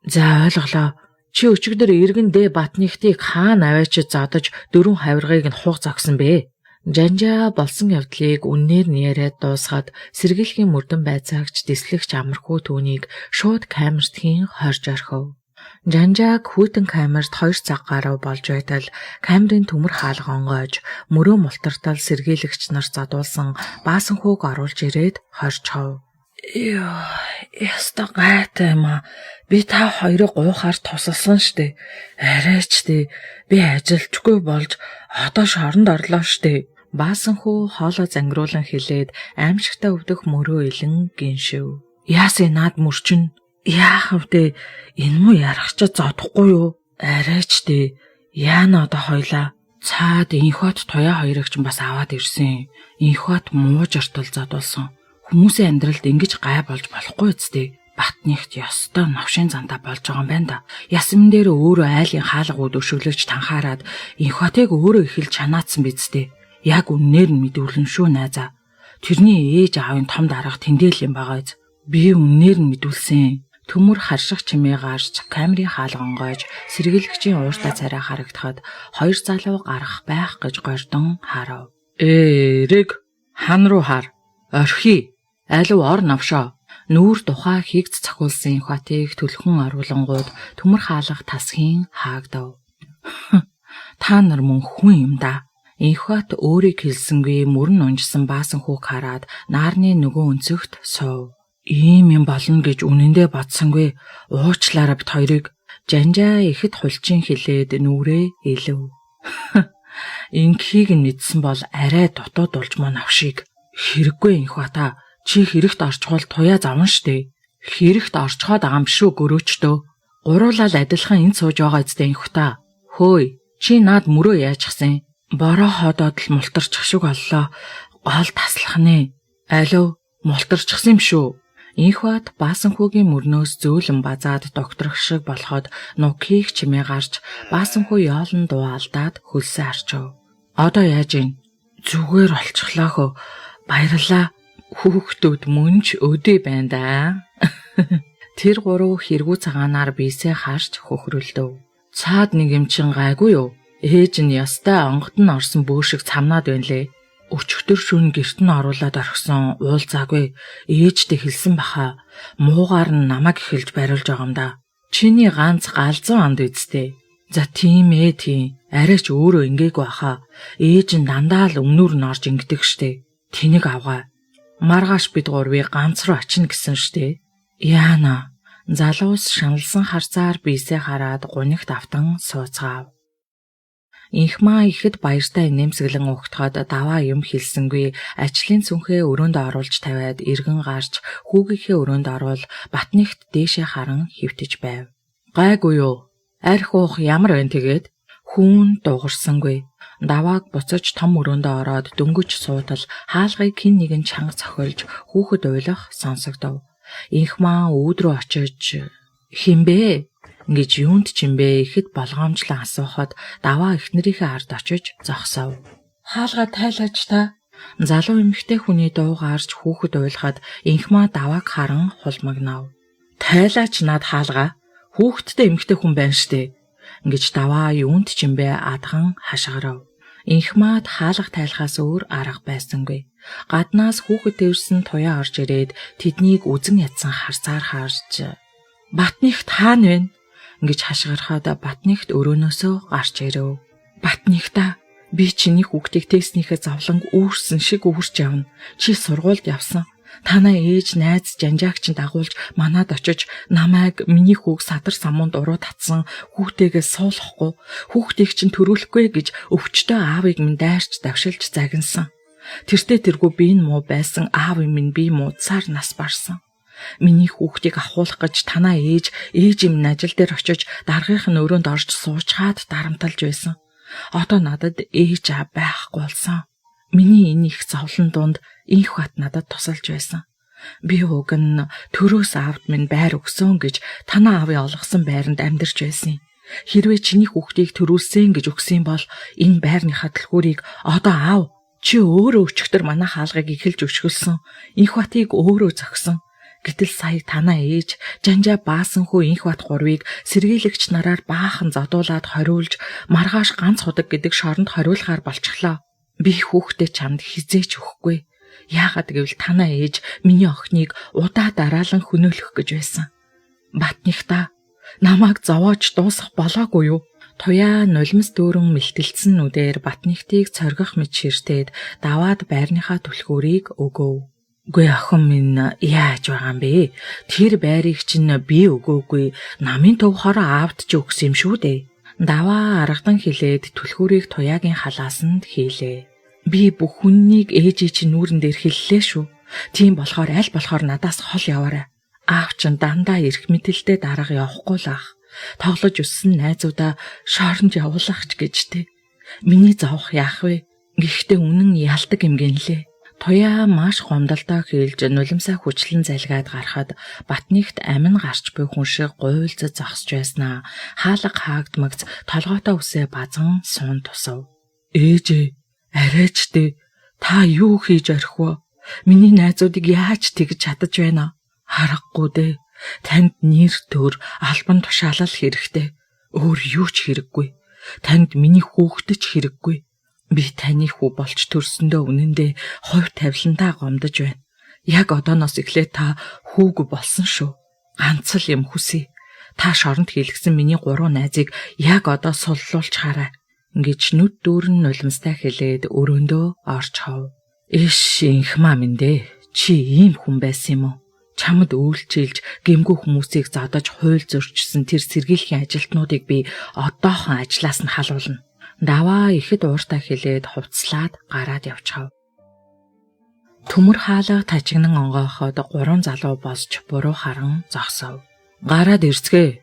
За ойлголоо. Чи өчигдөр иргэндээ Батнихтыг хаана аваачид зодож 4 хавиргыг нь хуг зогсон бэ? Жанжаа болсон явдлыг үннээр нь яриад дуусгаад сэргийлхийн мөрдөн байцаагч дислэгч амархуу түүнийг шууд камерт хийн хорж орхив. Жанжааг хүйтэн камерт 2 цаг гаруй болж байтал камерын төмөр хаалга онгойж мөрөө мултартал сэргийлэгч нар задуулсан баасан хүүг оруулж ирээд хорчхов. Яста гайтай юм аа. Би та хоёрыг гуйхаар тусалсан штэ. Арайч тий. Би ажилчгүй болж одоо шоронд орлоо штэ. Баасан хүү хоолоо зангируулан хэлээд аимшигтай өвдөх мөрөө илэн гиншив. Яасэ наад мөрчин. Яах вэ? Энэ муу ярах ч зодохгүй юу? Арайч тий. Яана одоо хойлоо. Цаад инхот туяа хоёрыг ч бас аваад ирсэн. Инхот муу жартал задуулсан. Хүмүүсийн амьдралд ингэж гай болж болохгүй үстэй. Батнихт ёстой новшин зантаа болж байгаа юм байна да. Ясмин дээр өөрөө айлын хаалгууд өшөглөж танхаарад инхотыг өөрөө ихэл чанаацсан бидтэй. Яг үннээр нь мэдүүлэн шүү найзаа. Тэрний ээж аавын том дарга тэндэл юм байгаа. Би үннээр нь мэдүүлсэн. Төмөр харших чимээ гарч камерын хаалга онгойж сэргийлэгчийн ууртаа царай харагдахад 2 залуу гарах байх гэж гордон харав. Эрэг хан руу хар. Орхи. Алив ор навшоо. Нүүр тухай хийгц цохиулсан инхотыг төлхөн оруулангууд төмөр хаалга тасхийн хаагдав. Та нар мөн хүн юм да. Инхот өөрийг хэлсэнгүй мөрөн унжсан баасан хүүг хараад наарны нөгөө өнцөгт суув. Ийм юм болно гэж үнэндээ бодсонгүй. Уучлаарай бит хоёрыг. Жанжаа ихэд хулчин хилээд нүрээ илв. Инхийг нь мэдсэн бол арай дутууд болж мөн авшиг. Хэрэггүй инхота. Чи хэрэгт орчхол туяа завна штэ. Хэрэгт орчхоод байгаа юм шүү гөрөөчдөө. Гуруулал адилхан энд сууж байгаа эцтэй инхта. Хөөе, чи наад мөрөө яачхсан? Бороо ходоод л мултарчих шиг боллоо. Гол таслах нэ. Алив, мултарчихсан юм шүү. Инхват баасан хүүгийн мөрнөөс зөөлөн базаад докторх шиг болоход нукийг чимээ гарч баасан хүү яолн дуалдаад хөлсөө арчив. Одоо яаж ийн? Зүгээр олчихлоо хөө. Баярлаа. Хүүхдүүд мөнч өдөө байна да. Тэр гурав хэрэгүү цагаанаар бийсээ харж хөхрөлдөв. Цаад нэг юм чин гайгүй юу? Ээж нь ястай онгод нь орсон бөөшиг цамнаад байна лээ. Өчигдөр шөнө гэрт нь оруулаад орхисон уулзаагүй ээжтэй хэлсэн баха. Муугаар нь намайг эхэлж бариулж байгаа юм да. Чиний ганц галзуу анд үсттэй. За тийм ээ тийм. Арайч өөрөө ингээгүй баха. Ээж нь дандаа л өмнөр нь орж ингэдэг штэ. Тэнийг авгаа. Маргааш бид гурвыг ганц руу очино гэсэн штэ. Яана. Залуус шаналсан харцаар бийсээ хараад гунигт автан сууцгаав. Инхмаа ихэд баяртай нэмсгэлэн угтахад даваа юм хэлсэнгүй ажлын цүнхээ өрөөнд оруулж тавиад эргэн гарч хүүгийнхээ өрөөнд орвол Батнихт дээшээ харан хөвтөж байв. Гайгүй юу? Арх уух ямар байна тэгээд? Хүүн дуурсангүй. Давааг буцаж том өрөөндөө ороод дөнгөж суутал хаалгыг хэн нэгэн чанга цохиулж хүүхэд уйлах сонсогдов. Инхмаа өөдрөө очиж хинбэ гэж юунд ч юм бэ ихэд болгоомжлон асуухад даваа эхнэрийнхээ ард очиж зогсов. Хаалгаа тайлаач та. Залуу эмэгтэй хүний дуу гарч хүүхэд уйлахад инхмаа давааг харан хулмагнав. Тайлаач над хаалгаа. Хүүхэдтэй эмэгтэй хүн байна штэ. Ингэж даваа юунд ч юм бэ адхан хашгирав. Инхмаад хаалга тайлахаас өөр арга байсангүй. Гаднаас хүүхэд тэрсэн туяа орж ирээд тэднийг үзэн ядсан харцаар харж Батнихт хаана вэ гэж хашгирахад Батнихт өрөөнөөсөө гарч ирэв. Батнихта би чиний хүүхдийг тестнийхээ завланг үүрсэн шиг үүрч явна. Чи сургуульд явсан. Танай ээж найз Жанжааг чинь дагуулж манад очиж намайг миний хүүг садар самуунд уруу татсан хүүхдээгээ суулгахгүй хүүхдийг чинь төрүүлэхгүй гэж өвчтөе аавыг минь дайрч давшилж загинсан. Тэртээ тэргүй би энэ муу байсан аав минь би муудсаар нас барсан. Миний хүүхдийг ахуулах гэж танай ээж минь ажил дээр очиж даргынх нь өрөөнд орж суучгаад дарамталж байсан. Одоо надад ээж аав байхгүй болсон. Миний энэ их зовлон дунд инх бат надад тусалж байсан. Би уг нь төрөөс аавд минь байр өгсөн гэж танаа аавын олгосон байранд амьдарч байсан юм. Хэрвээ чиний хүүхдийг төрүүлсэн гэж өгсөн бол энэ байрныхаа түлхүүрийг одоо аав чи өөрөө өчигдөр манай хаалгыг эхэлж өшгөлсөн. Инх батыг өөрөө зогсон. Гэтэл сая танаа ээж жанжаа баасанхүү инх бат 3-ыг сэргийлэгч нараар баахан задуулаад хориулж маргааш ганц худаг гэдэг шоронд хориулахаар болчихлоо. Би хүүхдээ чамд хизээч өгөхгүй. Яагаад гэвэл танаа ээж миний охиныг удаа дараалан хөнөөлөх гэж байсан. Батныхта намайг зовоож дуусах болоогүй юу? Туяа нулимс дүүрэн мэлтэлцсэн нүдээр Батныхтыг цоргих мэт ширтээд даваад байрныхаа түлхүүрийг өгөв. Гүй охин минь яаж байгаа юм бэ? Тэр байрыг чинь би өгөөгүй. Намын төв хороо аавд ч өгсөн юм шүү дээ. Даваа аргадан хилээд түлхүүрийг туяагийн халаасанд хийлээ. Би бүх хүннийг ээжээ чинь нүүрэн дээр хэллээ шүү. Тийм болохоор аль болохоор надаас хол яваарай. Аав чинь дандаа эрх мэдэлтэй дарга явахгүй л ах. Тоглож өссөн найзуудаа шоронд явуулах ч гэжтэй. Миний зовх яах вэ? Гэхдээ үнэн ялдаг юм гинлээ. Туяа маш гомдолтой хэлж нулимсаа хүчлэн залгаад гарахад Батныхт амин гарч буй хүн шиг гуйлзаж зогсож байснаа хаалга хаагдмагц толгойтой үсээ базан суун тусав. Ээжээ, арайч дээ. Та юу хийж орхив вэ? Миний найзуудыг яаж тэгж чадаж байна? Харахгүй дээ. Танд нэр төр албан тушаалал хэрэгтэй. Өөр юу ч хэрэггүй. Танд миний хүүхэд ч хэрэггүй. Би таны хүү болж төрсөндөө үнэндээ хувь тавилантаа гомдож байна. Яг одооноос эхлээд та хүүг болсон шүү. Ганц л юм хүсье. Та шоронд хийлгсэн миний 3 найзыг яг одоо суллуулж хараа. Ингэж нүд дүүрэн нулимстай хэлээд өрөөндөө орж хов. Иш инх маа минь дээ. Чи ийм хүн байсан юм уу? Чамд үйлчилж гэмгүй хүмүүсийг задаж хуйл зөрчсөн тэр сэргийлэх ажилтнуудыг би одоохон ажлаас нь халуулна. Даваа ихэд ууртаа хэлээд хувцлаад гараад явчихав. Төмөр хаалга тажигнан онгойхоод 3 залуу босч буруу харан зогсов. Гараад ирцгээ.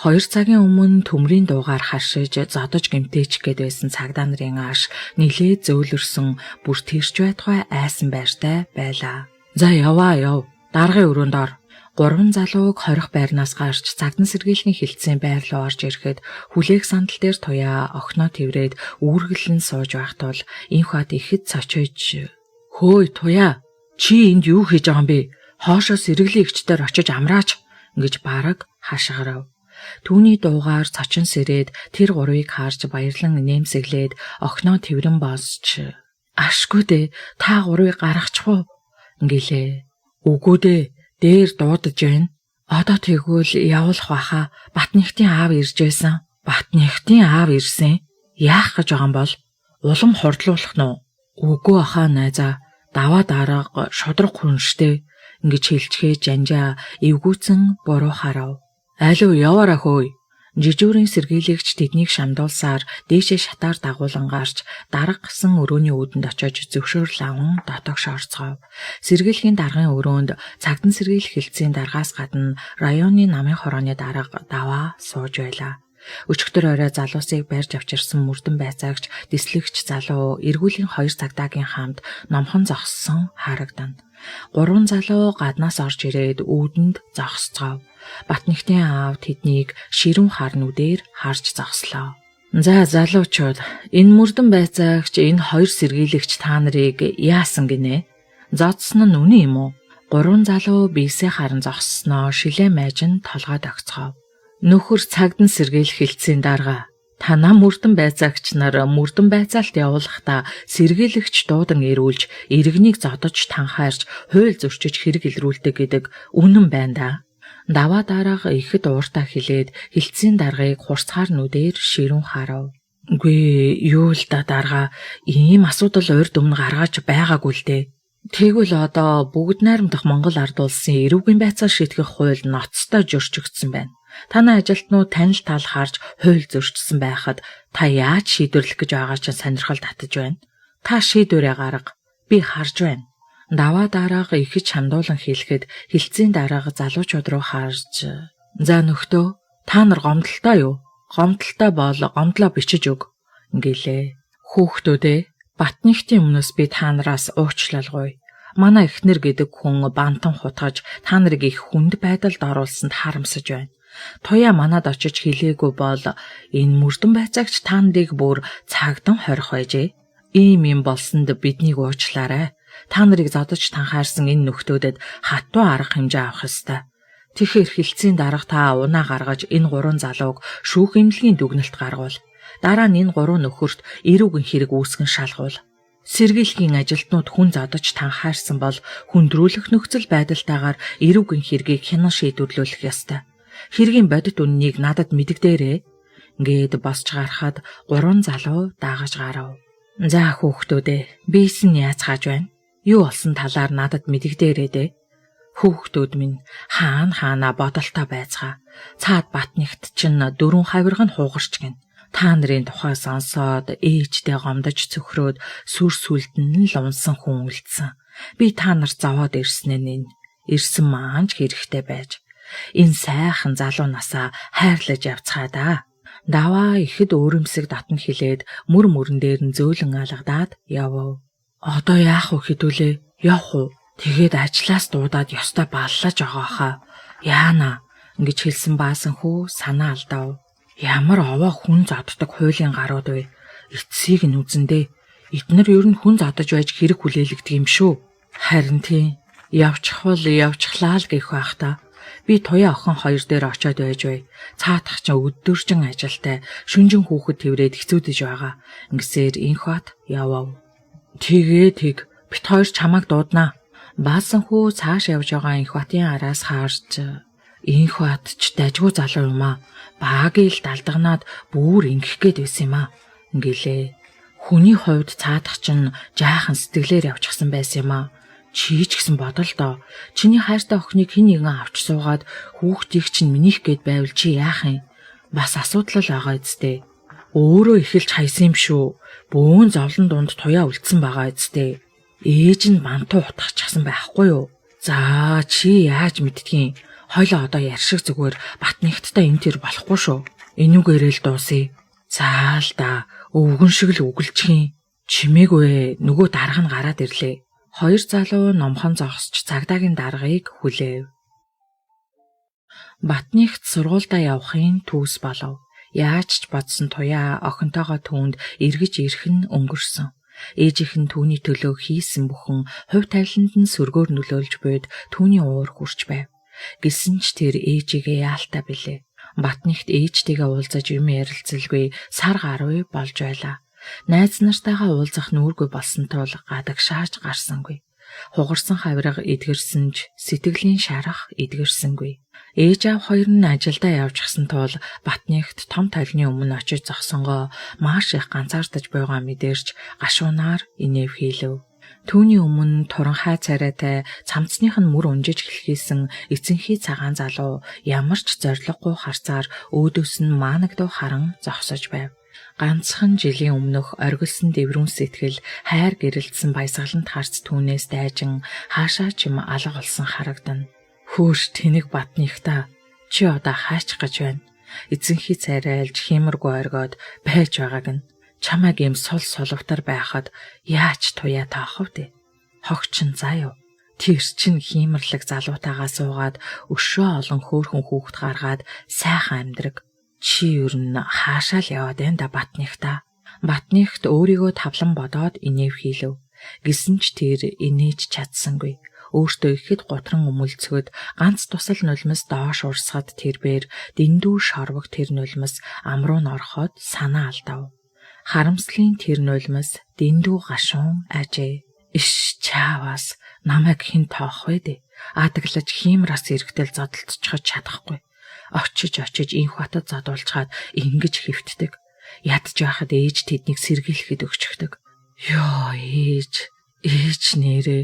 2 цагийн өмнө төмрийн дуугаар харшиж зодож гэмтээч гээд байсан цагдаа нарын ааш нилээ зөөлөрсөн бүр тэрч байтугай айсан байртай байлаа. За яваа яв. Даргын өрөөнд ор. 3 залууг хорих байрнаас гарч цагдан сэргийлгийн хилцээний байр руу орж ирэхэд хүлээх сандал дээр туяа охиноо тэврээд үүргэлэн сууж байх тул инх бат ихэд цочойж "Хөөе туяа, чи энд юу хийж байгаа юм бэ? Хоошоо сэргийлэн эгчдээр очиж амраач" гэж бараг хашгирав. Түүний дуугаар цочин сэрээд тэр 3-ыг харж баярлан нэмсэглээд охиноо тэврэн босч "Ашгүй дээ, та 3-ыг гаргачихв" гэлээ. "Үгүй дээ. Дээр дуудаж байна. Одоо тэгвэл явуулах баха. Батныхтын аав ирж байсан." "Батныхтын аав ирсэн? Яах гэж байгаа юм бол? Улам хордлуулах нь уу?" "Үгүй ахаа найзаа. Даваа дарга шудраг хүн штэ." Ингэж хэлчихээ жанжаа эвгүүцэн буруу харав. "Алуу яваараа хөөе." Жижүүрийн сэргийлэгч тэднийг шамдуулсаар дээшээ шатаар дагуулan гарч дарга гасан өрөөний үүдэнд очиж зөвшөөрөл аван дотоогш орцгов. Сэргийлэхийн даргын өрөөнд цагдан сэргийлэх хилцээний даргаас гадна районы намын хорооны дарга даваа сууж байлаа. Өчигдөр орой залуусыг барьж авчирсан мөрдөн байцаагч дислэгч залуу эргүүлийн 2 цагдаагийн хамт номхон зогссон харагдана. 3 залуу гаднаас орж ирээд үүдэнд зогсцгов. Батныхтын аав тэднийг ширүүн хар нүдээр харж зогслоо. "За залуучууд, энэ мөрдөн байцаагч энэ 2 сэргийлэгч та нарыг яасан гинэ? Зодсон нь үнэн юм уу?" 3 залуу бийсээ харан зогссноо шилээ майжин толгойд огцгов. "Нөхөр цагдан сэргийлэх хилцээний дарга. Танаа мөрдөн байцаагч нар мөрдөн байцаалт явуулахдаа сэргийлэгч дуудан ирүүлж, иргэнийг зодож танхаарч, хууль зөрчиж хэрэг илрүүлдэг гэдэг үнэн байна да." Даваа дарга ихэд ууртаа хэлээд хилцээний даргаыг хурцгаар нүдээр ширүүн харав. "Үгүй юу л да дарга, ийм асуудал урьд өмнө гаргаж байгаагүй л дээ. Тэгвэл одоо бүгд найрамдах Монгол ард улсын эрүүгийн байцаал шийтгэх хууль ноцтой зөрчигдсөн байна. Танай ажилтнууд танил тал харж хууль зөрчсөн байхад та яаж шийдвэрлэх гэж байгаа ч сонирхол татаж байна. Та шийдвэрээ гарга. Би харж байна." Даваа дарга ихэд шандуулан хэлэхэд хилцээний дарга залуучууд руу харж "За нөхдөө, та нар гомдолтой юу? Гомдолтой бол гомдлоо бичиж өг. Ингэлээ. Хүүхдүүдээ Батнихтын өмнөөс би та нараас уучлалгуй. Манай эхнэр гэдэг хүн бантан хутгаж та нарыг их хүнд байдалд оруулсанд харамсаж байна. Туяа манад очиж хэлээгүй бол энэ мөрдөн байцаагч та нарыг бүр цаагдан хорих байжээ. Ийм юм болсонд биднийг уучлаарай. Та нарыг зодож танхаарсан энэ нөхдөөдөд хатуу арга хэмжээ авах ёстой. Тэгэхээр хилцээний дарга та унаа гаргаж энэ 3 залууг шүүх эмнэлгийн дүгнэлт гаргуул. Дараа нь энэ 3 нөхөрт эрүүгийн хэрэг үүсгэн шалгуул. Сэргийлэхийн ажилтнууд хүн зодож танхаарсан бол хүндрүүлэх нөхцөл байдалтайгаар эрүүгийн хэргийг хянан шийдвэрлүүлэх ёстой. Хэргийн бодит үннийг надад мэддэгдээрээ. Ингээд босч гарахад 3 залуу даагаж гарав. За хүүхдүүдээ, бийсэн яацгааж байна? Юу болсон талаар надад мэддэгдээрээ дээ. Хүүхдүүд минь хаана бодолтой байцгаа. Цаад Батнихт чинь 4 хавирга нь хугарч гин. Та нарын тухай сонсоод ээждээ гомдож цөхрөөд сүр сүлдэн нь л унсан хүн үлдсэн. Би та нарт зовоод ирсэн нь ирсэн маанч хэрэгтэй байж. Энэ сайхан залуу насаа хайрлаж явцгаа да. Даваа ихэд өөрөмсөг дотн хилээд мөрөн дээр нь зөөлөн алгадаад явв. Одоо яах вэ хэдүүлээ? Явах уу? Тэгээд ажлаас дуудаад ёстой баллаж байгаа хаа. Яана ингэж хэлсэн баасан хүү санаа алдав. Ямар овоо хүн зоддог хуулийн гарууд вэ? Эцсийг нь үзэндээ. Эднэр ер нь хүн зодож байж хэрэг хүлээлгдэг юм шүү. Харин тийм. Явчихвал явчихлаа л гэх байх та. Би туяа охин 2 дээр очиод байж бай. Цаатах чинь өдөржин ажилтай, шүнжин хүүхэд тэврээд хэцүүдэж байгаа. Ингэсээр инхот явав. Бит 2 чамайг дууднаа. Баасан хүү цааш явж байгаа инхватын араас хаарч инхват ч дажгүй залуу юм аа. Баагийн л далдагнаад бүр ингэх гээд байсан юм аа. Ингэлээ. Хүний хувьд цаадах чинь жаахан сэтгэлээр явчихсан байсан юм аа. Чи ч гэсэн бодол доо. Чиний хайртай охиныг хэн нэгэн авч суугаад хүүхдийг чинь минийх гээд байвал чи яах юм? Бас асуудал л байгаа эцтэй. Өөрөө эхэлж хайсан юм шүү. Бөөн зовлон дунд туяа үлдсэн байгаа эцтэй. Ээж нь бантуу утгачихсан байхгүй юу? За чи яаж мэддгийг? Хойлоо одоо яршиг зүгээр Батнихттай энэ төр болохгүй шүү. Энүүгээрээ л дуусъя. Заал да, өвгөн шиг л үгэлчихин. Чимээгүй нөгөө дарга нь гараад ирлээ. 2 залуу номхон зогсож цагдаагийн даргаыг хүлээв. Батнихт сургуультай явахын түүс болов. Яаж ч бодсон туяа охинтойгоо түүнд эргэж ирэх нь өнгөрсөн. Ээжийнх нь түүний төлөө хийсэн бүхэн хувь тавиланд нь сөргөөр нөлөөлж буйд түүний уур хүрч байв. Гэсэн ч тэр ээжигээ яалтаа билээ. Батнихт ээжтэйгээ уулзаж юм ярилцалгүй сар гаруй болж байлаа. Найз нартайгаа уулзах нүүргүй болсон тул гадагшааж гарсангүй. Хугарсан хавирга эдгэрсэн ч сэтгэлийн шарах эдгэрсэнгүй. Ээж аав хоёр нь ажилдаа явчихсан тул Батнихт том толны өмнө очиж зогсонгоо маш их ганцаардаж байгаа мэдэрч гашуунаар инэв хийлэв. Түүний өмнө туранхай царайтай цамцных нь мөр унжиж хэлхийсэн эцэнхий цагаан залуу ямар ч зориггүй харцаар өөдөөс нь маанагдав харан зогсож байв. Ганцхан жилийн өмнөх оргилсон дэврүүн сэтгэл хайр гэрэлтсэн баясгалант харц түүнээс дайжин хаашаа ч юм алга болсон харагдана. Хөөш тэнэг Батнихта чи одоо хаач гэж байна? Эзэнхий царайлж хиймэргүй оргоод байж байгааг нь чамайг юм сул сулвтар байхад яаж туяа таах вэ? Хогчин заа юу. Тэр чин хиймэрлэг залуутайгаа суугаад өшөө олон хөөхөн хүүхэд гаргаад сайхан амьдраг. Чи юу н хаашаа л яваад байна да Батнихта. Батнихт өөрийгөө тавлан бодоод инэв хийлэв. Гэсэн ч тэр инээж чадсангүй. Өөртөө ихэд гутран өмөлцгöd ганц тусал нулимс доош урсгад тэрбээр дэндүү шорвог тэр нулимс амруу н ороход санаа алдав. Харамслын тэр нулимс дэндүү гашуун ажээ. Иш чаавас намайг хэн тоох вэ дээ? Адаглаж хиймраас эргэтэл зодтолцоход чадахгүй. Очиж инх батад задуулчаад ингэж хэвтдэг. Ядж байхад ээж тэднийг сэргийлэхэд өгчхдөг. Ёо ээж нэрээ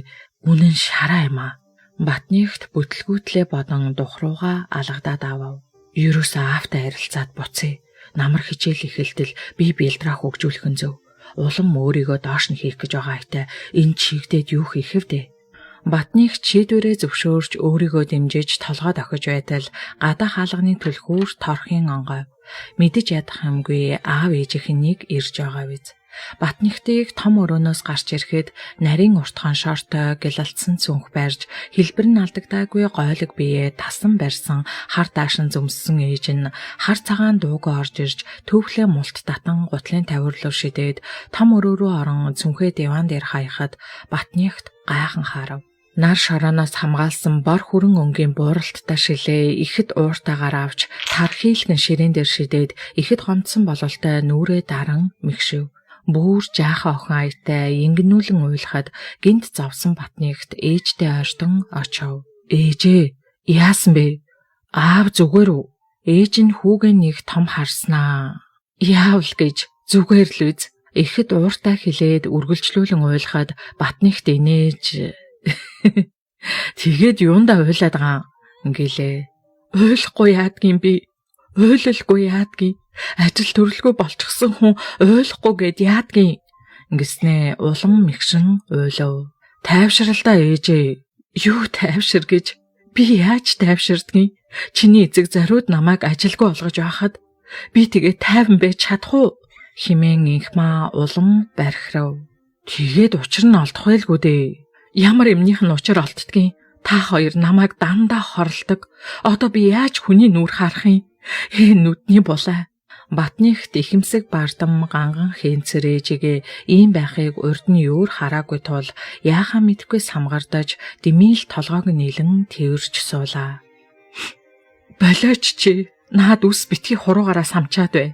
үнэн шараа юм аа. Батнихт бүтлгүүтлээ бодон духрууга алгадаад авав. Ерөөсөө аавтай харилцаад буцъя. Намар хичээл эхэлтэл би бэлдрах хөгжүүлэх нь зөв. Улам өөрийгөө доош нь хийх гэж байгаа хайтай энэ чигдээд юу хийх вэ? Батных чийдвэрээ зөвшөөрч өөрийгөө дэмжиж толгойд охиж байтал гадаа хаалганы түлхүүр торхийн онгой мэдэж ядах юмгүй аав ээжийнх нэг ирж байгаа биз. Батныхтыг том өрөөнөөс гарч ирэхэд нарийн уртхан шортой гялалтсан цүнх барьж хэлбэр нь алдагдаагүй гойлог биеэ тасан барьсан хар даашин зөмссөн ээж нь хар цагаан дуугаа орж ирж төвхлээ мулт татан гутлын тавирлуу шидээд том өрөө рүү орон цүнхээ диван дээр хаяхад Батныхт гайхан харав. Нар шорооноос хамгаалсан бор хүрэн өнгийн бууралттай шилээ ихэд ууртаагаар авч тар хийлгэн ширээн дээр шидээд ихэд гомдсон бололтой нүрээ даран мэгшив. Бүүр жаахан охин аятай ингэнүүлэн уйлахад гинт зовсон Батныхт ээжтэй ойртон очив. Ээжээ, яасан бэ? Аав зүгээр үү? Ээж нь хүүгээ нэг том харснаа. Яавал гэж зүгээр л үз. Ихэд ууртай хилээд үргэлжлүүлэн уйлахад Батныхт инээж тэгээд юундаа уйлаад байгаа гэлээ. Уйлахгүй яадгийн би. Уйлалгүй яадгийн. Ажил төрөлгүй болчихсон хүн уйлахгүй гэд яадгийн. Ингэснээ улам мэгшин уйлав. Тайвшралдаа ээжээ. Юу тайвшир гэж? Би яаж тайвширдгийг? Чиний эцэг зориуд намайг ажилгүй болгож байхад би тэгээ тайван байж чадах уу? Химэн инхмаа улам бархирав. Тэгээд учир нь олдох байлгүй дээ. Ямар юмнийх нь учир олддгийг та хоёр намайг дандаа хорлдог. Одоо би яаж хүний нүур харах юм? Нүдний булаа. Батныхт ихэмсэг бардам ганган хэнцэр ээжигээ ийм байхыг урд нь юур хараагүй тул яахаа мэдгүй самгардаж дэмийл толгойг нийлэн тэрж суулаа. Болооч чи наад ус битгий хуруугаараа самчаад бай.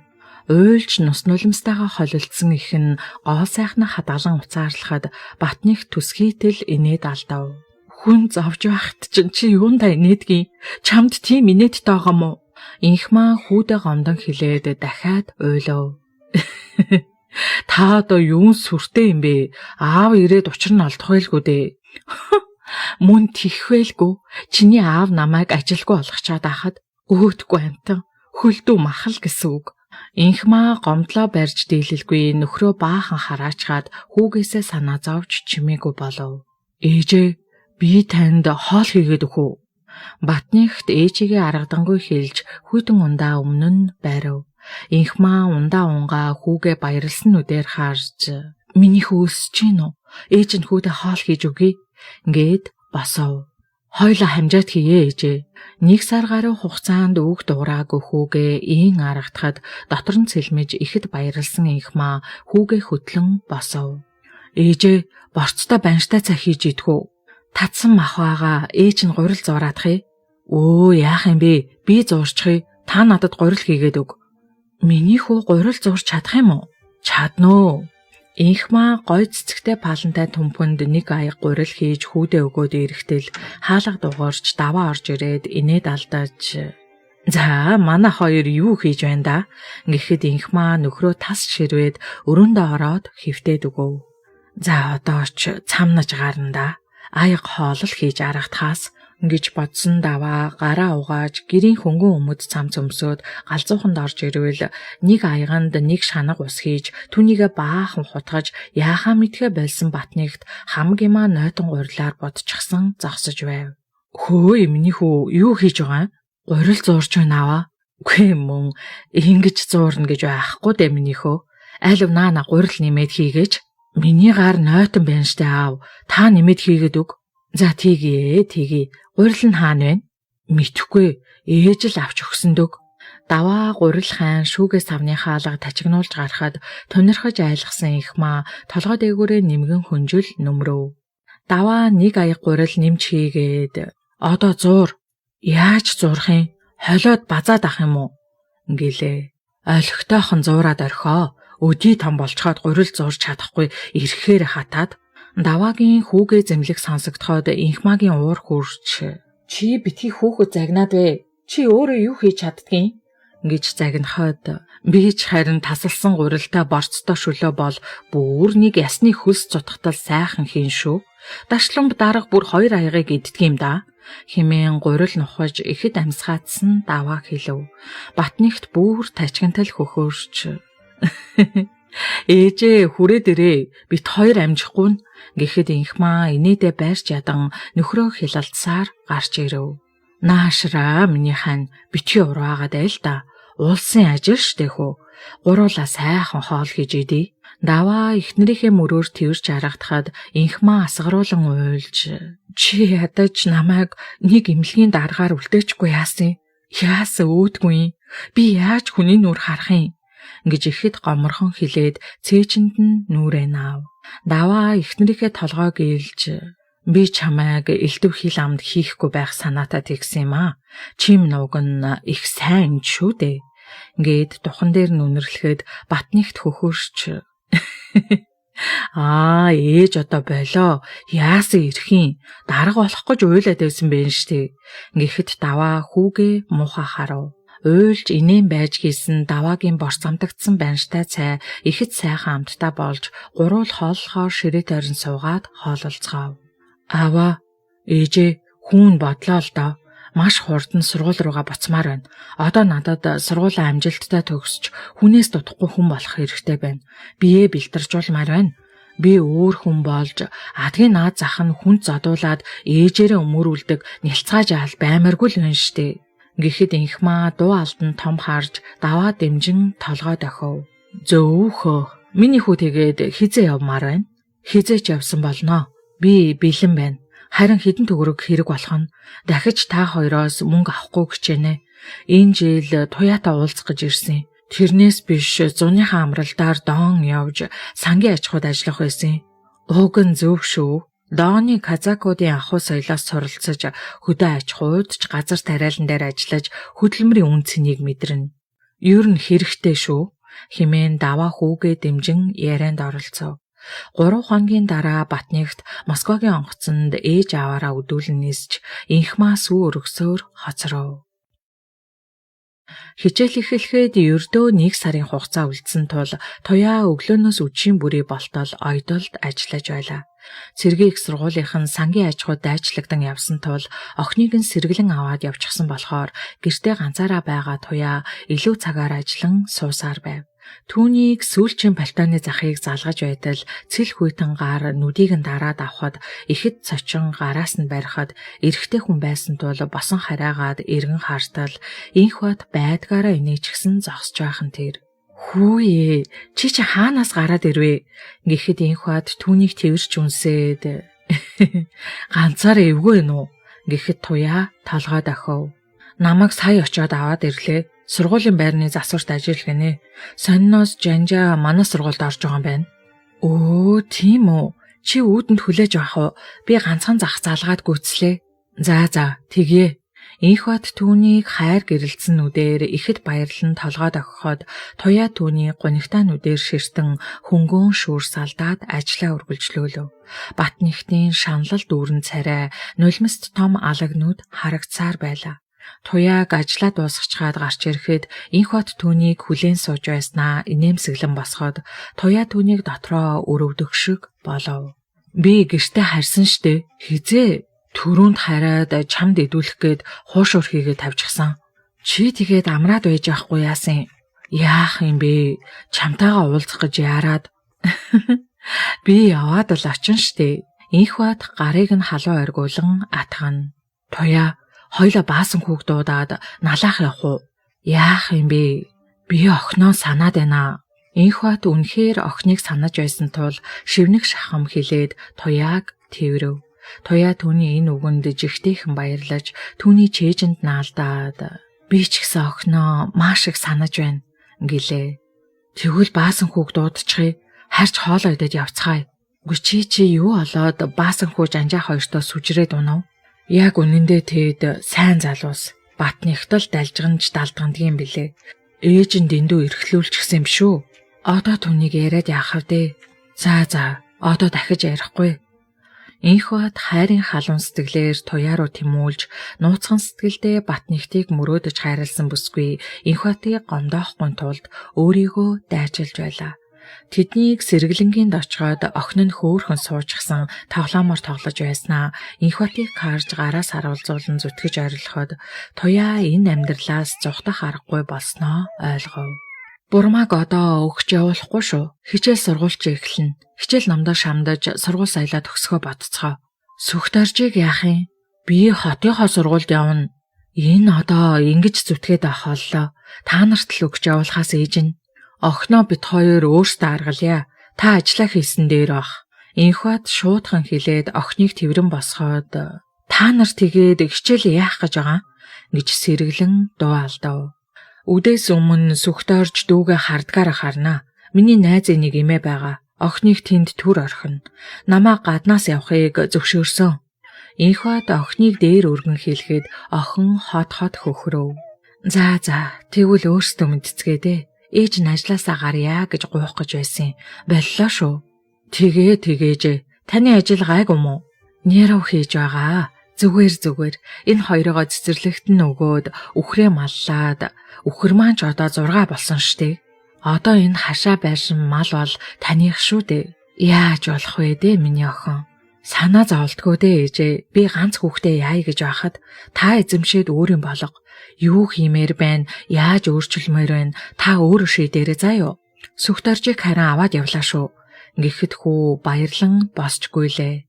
Уйлж нус нулимстайгаа холилдсон их нь гоо сайхна хадгалан уцаарлахад Батных төсхийтэл инээд алдав. Хүн зовж байхад чи юундаа инээдгийг? Чамд тийм инээдтэй байгаа мó? Инхмаа хүүдээ гомдон хилээд дахиад уйлав. Та одоо юун сүртэй юм бэ? Аав ирээд учир нь олдох байлгүй дээ. Мөн тих байлгүй. Чиний аав намайг ажилгүй болгочоод ахад өөдгүй амтан хөлдөө махал гэсэн үг. Инхмаа гомдлоо барьж дийлэлгүй нөхрөө баахан хараачгаад хүүгээсээ санаа зовж чимээгүй болов. Ээжээ, би танд хоол хийгээд өгөх үү? Батныхт ээжигээ аргадангүй хэлж хүйтэн ундаа өмнө нь байрав. Инхмаа ундаа унгаа хүүгээ баярлсан нүдээр харж миний хөөс чинь үү? Ээж нь хүүдэд хоол хийж өгье гээд босов. Хойлоо хамжаад хийе ээжээ. 1 сар гаруй хугацаанд үг дуураагүй хүүгээ ийн аргатахад дотор нь цэлмэж ихэд баярлсан инхмаа хүүгээ хөтлөн босов. Ээжээ, борцтой банштай цай хийж идэх үү? Татсан мах байгаа ээж нь гурил зураадах юм. Өө яах юм бэ? Би зуурчих. Та надад гурил хийгээд өг. Миний хүү гурил зурж чадах юм уу? Чаднаа. Инхмаа гой цэцэгтэй палантай түмхэнд нэг аяг гурил хийж хүүдээ өгөөд ирэхтэл хаалга дугаарч даваа орж ирээд инээд алдаж за манай хоёр юу хийж байна да гэхэд инхмаа нөхрөө тас ширвээд өрөөндөө ороод хөвтээд өгөв. За одоо ч цамнаж гарна да. Аяг хоолол хийж аргатахаас гэж бодсон даваа гараа угааж гэрийн хөнгөн өмд цам цөмсөөд галзууханд орж ирвэл нэг аяганд нэг шанаг ус хийж түүнийгээ баахан хутгаж яахаа мэдхэ болсон Батныхт хамгийн маа нойтон гурилаар бодчихсан зогсож байв. Хөөе миний хүү юу хийж байгаа? Гурил зуурч байна аваа. Үгүй мөн ингэж зуурна гэж байхгүй дээ миний хөө. Алив наана гурил нэмээд хийгээч. Миний гар нойтон байна штэ аав. Та нэмээд хийгээд өг. За тгий. Гурил нь хаана вэ? Мэдхгүй. Ээж л авч өгсөндөг. Даваа гурил хаан шүүгээ савны хаалга тачигнуулж гарахад тунирхаж айлгсан инхмаа толгой дээгүүрээ нэмгэн хөнжил нөмрөв. Даваа нэг аяг гурил нэмж хийгээд одоо зуур. Яаж зурах юм? Холиод базаад ах юм уу? Гэлээ. Ойлгохтойхон зуураад орхоо. Өдий том болчхоод гурил зурж чадахгүй ирэхээр хатаад даваагийн хүүгээ зэмлэх сонсогдоход инхмаагийн уур хурч чи битгий хүүхэд загнаад вэ? Чи өөрөө юу хийж чаддгийг гэж загнахад би ч харин тасалсан гурилтай борцтой шөлөө бол бүр нэг ясны хөлс цутгатал сайхан хийн шүү. Дашламб дарга бүр 2 аягыг иддэг юм да. Химэн гурил нухаж ихэд амсгаатсан даваа хэлв. Батныхт бүр тачгантал хөхөөрч Ээжээ хүрээ дээрээ бит хоёр амжихгүй нь гэхэд инхмаа инээдэ байрч ядан нөхрөө хилалцсаар гарч ирэв. Наашраа миний хань битгий ураагаад айл та. Уулсын ажил штэ хөө. Гуруула сайхан хоол хийж идэ. Даваа эхнэрийнхээ мөрөөр тэрж харагдахад инхмаа асгаруулan уйлж чи ядаж намайг нэг эмнэлгийн даргаар үлдээчихгүй яасан? Яасан өөдгүй. Би яаж хүний нүур харах юм? Гэж ихэд гоморхон хилээд цээжинд нь нүрээ наав. Даваа эхнэрийнхээ толгойг ийлж би чамайг элдв хил амд хийхгүй байх санаатай тэгсэн юм аа. Чим нууг нь их сайн шүү дээ. Гээд духан дээр нүнэрлэхэд Батнихт хөхөрч ээж одоо болоо. Яасан ирэх юм? Дарга болох гэж уйлаад байсан бэ штэ. Гэхэд даваа хүүгээ муухай харав. Уйлж инээн байж гисэн даваагийн борц амтагдсан банштай цай ихэд сайхан амттай болж гурвал хооллохоор ширээ тойрон суугаад хоололцгоов. Аваа, ээжээ хүүн бодлоо л доо. Маш хурдан сургууль руугаа буцмаар байна. Одоо надад сургуулийн амжилттай төгсч хүнээс дутхгүй хүн болох хэрэгтэй байна. Биеэ бэлтэржүүлмаар байна. Би өөр хүн болж адгийн наад зах нь хүнд зодуулаад ээжээрээ өмөрүүлдэг нялцгааж аал баймаргүй л байна штэ. Гэхэд инхмаа дуу алдан том харж даваа дэмжин толгой дохив. Зөөхөө. Миний хүү тэгээд хизээ явмаар байна. Хизээч явсан болно. Би бэлэн байна. Харин хэдэн төгрөг хэрэг болох нь дахиж та хоёроос мөнгө авахгүй гэчээнэ. Энэ жил туяатаа уулзах гэж ирсэн. Тэрнээс биш зуныхаа амралтаар доон явж сангийн аж ахуйд ажиллах байсан. Уг нь зөв шүү. Дооны казакуудын ахуй соёлоос суралцаж хөдөө аж ахуйд ч газар тариалан дээр ажиллаж хөдөлмөрийн үн цэнийг мэдэрнэ. Ер нь хэрэгтэй шүү. Хэмээн даваа хүүгээ дэмжин ярианд оролцов. 3 хоногийн дараа Батнихт Москвагийн онгоцонд ээж аваараа өдүүлэн нисж инхмаа сүү өргсөөр хоцров. Хичээл эхлэхэд ердөө 1 сарын хугацаа үлдсэн тул туяа өглөөнөөс өчийн бүрий болтол ойдолд ажиллаж байлаа. Цэргийн их сургуулийнхан сангийн аж ахуйд дайчлагдан явсан тул охиныг нь сэргэлэн аваад явчихсан болохоор гэртээ ганцаараа байгаа туяа илүү цагаар ажиллан суусаар байв. Түүнийг сүүлчийн пальтооны захыг залгаж байтал цэл хүйтэн гар нүдийг нь дараад авахад ихэд цочин гараас нь барихад эрэгтэй хүн байсан тул босон хараагаад эргэн хартал инх бат байдгаараа инээчихсэн зогсож байхан тэр. Хүүе чи хаанаас гараад ирвэ? Гэхэд инх бат түүнийг тэрч үнсээд ганцаар эвгүй нү? Гэхэд туяа толгой дохив. Намайг сая очиод аваад ирлээ. Сургуулийн байрны засварт ажиллах гинэ. Сонноос жанжаа манай сургуульд орж байгаа юм байна. Өө, тийм үү. Чи үүдэнд хүлээж авах уу? Би ганцхан зах залгаад гүйцлээ. За, тэгье. Инх бат түүнийг хайр гэрэлцэн нүдээр ихэд баярлан толгой дохиход туяа түүний гунигтай нүдээр ширтэн хөнгөн шүүр салдаад ажлаа үргэлжлүүлв. Батнихтын шаналл дүүрэн царай нулимст том алагнууд харагцсаар байлаа. Туяаг ажлаа дуусгачаад гарч ирэхэд инх бат түүнийг хүлээн сууж байснаа инээмсэглэн босоход туяа түүнийг дотроо өрөвдөх шиг болов. Би гэртээ харсан штэ. Хизээ түрүүнд хараад чамд идүүлэх гээд хуушуур хийгээд тавьчихсан. Чи тэгээд амраад байж ахгүй яасан? Яах юм бэ? Чамтайгаа уулзах гэж яарад. Би яваад л очин штэ. Инх бат гарыг нь халуун оргиулан атгана. Туяа хоёлаа баасан хүүхдуудаад налаах явах уу? Яах юм бэ? Би охиноо санаад байна. Инх бат үнэхээр охиныг санаж байсан тул шивнэг шахам хилээд туяаг тэрв. Туяа түүний энэ үгэнд жигтэйхэн баярлаж түүний чэйжэнд наалдаад би ч гэсэн охиноо маш их санаж байна гэлээ. Тэгвэл баасан хүүхдүүдчхий харж хоолоо идээд явцгаая. Үгүй чи юу олоод баасан хүү жанжаа хоёртоо сүжрээд унав? Яг үнэндээ тэд сайн залуус. Батнихт л далжганж далдгандгийн билээ. Ээж нь дэндүү эрхлүүлчихсэн юм шүү. Одоо түүнийг яриад яах вэ? За, одоо дахиж ярихгүй. Инх бат хайрын халуун сэтгэлээр туяа руу тэмүүлж, нууцхан сэтгэлдээ Батнихтыг мөрөөдөж хайрлсан бүсгүй инх батыг гомдоохгүй тулд өөрийгөө дайчилж байлаа. Тэднийг сэргэлэнгийн дочгоод охин нь хөөхөн суучихсан тоглоомоор тоглож байснаа инх батыг харж гараас харуулзуулан зүтгэж ойрлоход туяа энэ амьдралаас зүхтах аргагүй болсноо ойлгов. Бурмааг одоо өгч явуулахгүй шүү. Хичээл сургуульч эхэлнэ. Хичээл намдаа шамдаж сургууль саялаа төгсгөө бодцгоо. Сүхтаржийг яах юм? Би хотынхоо сургуульд явна. Энэ одоо ингэж зүтгээд авахоллоо. Та нарт л өгч явуулахаас ээжин. Охиноо бит хоёр өөрсдөө аргалъя. Та ажиллаа хийсэн дээр бах. Инхвад шуудхан хэлээд охиныг тэрэн босгоод та нар тэгээд хичээл яах гэж байгаа гэж сэргэлэн дуу алдав. Үдээс өмнө сүхтөрж дүүгээ хардгаараа харна. Миний найзын нэг эмээ байгаа. Охиныг тэнд түр орхино. Намаа гаднаас явахыг зөвшөөрсөн. Инхвад охиныг дээр өргөн хэлэхэд охин хот хөхрөв. За тэгвэл өөрсдөө мэдцгээ дээ. Ээж нь ажлаасаа гарья гэж гуйх гэж байсан. Боллоо шүү. Тэгээжээ. Таны ажил гайг юм уу? Нэрв хийж байгаа. Зүгээр. Энэ хоёроо цэцэрлэгт нь өгөөд үхрээ маллаад үхэр маань ч одоо 6 болсон штэ. Одоо энэ хашаа байшин мал бол таних шүү дээ. Яаж болох вэ дээ миний охин? Санаа зовлтгоо дээ ээжээ. Би ганц хүүхдээ яая гэж байхад та эзэмшээд өөрийн болго. Юу хиймээр байна? Яаж өөрчлөмөр байна? Та өөрөө шийдээрэй заа юу. Сүхтөржийг харин аваад явлаа шүү. Гэхэд хүү баярлан босчгүй лээ.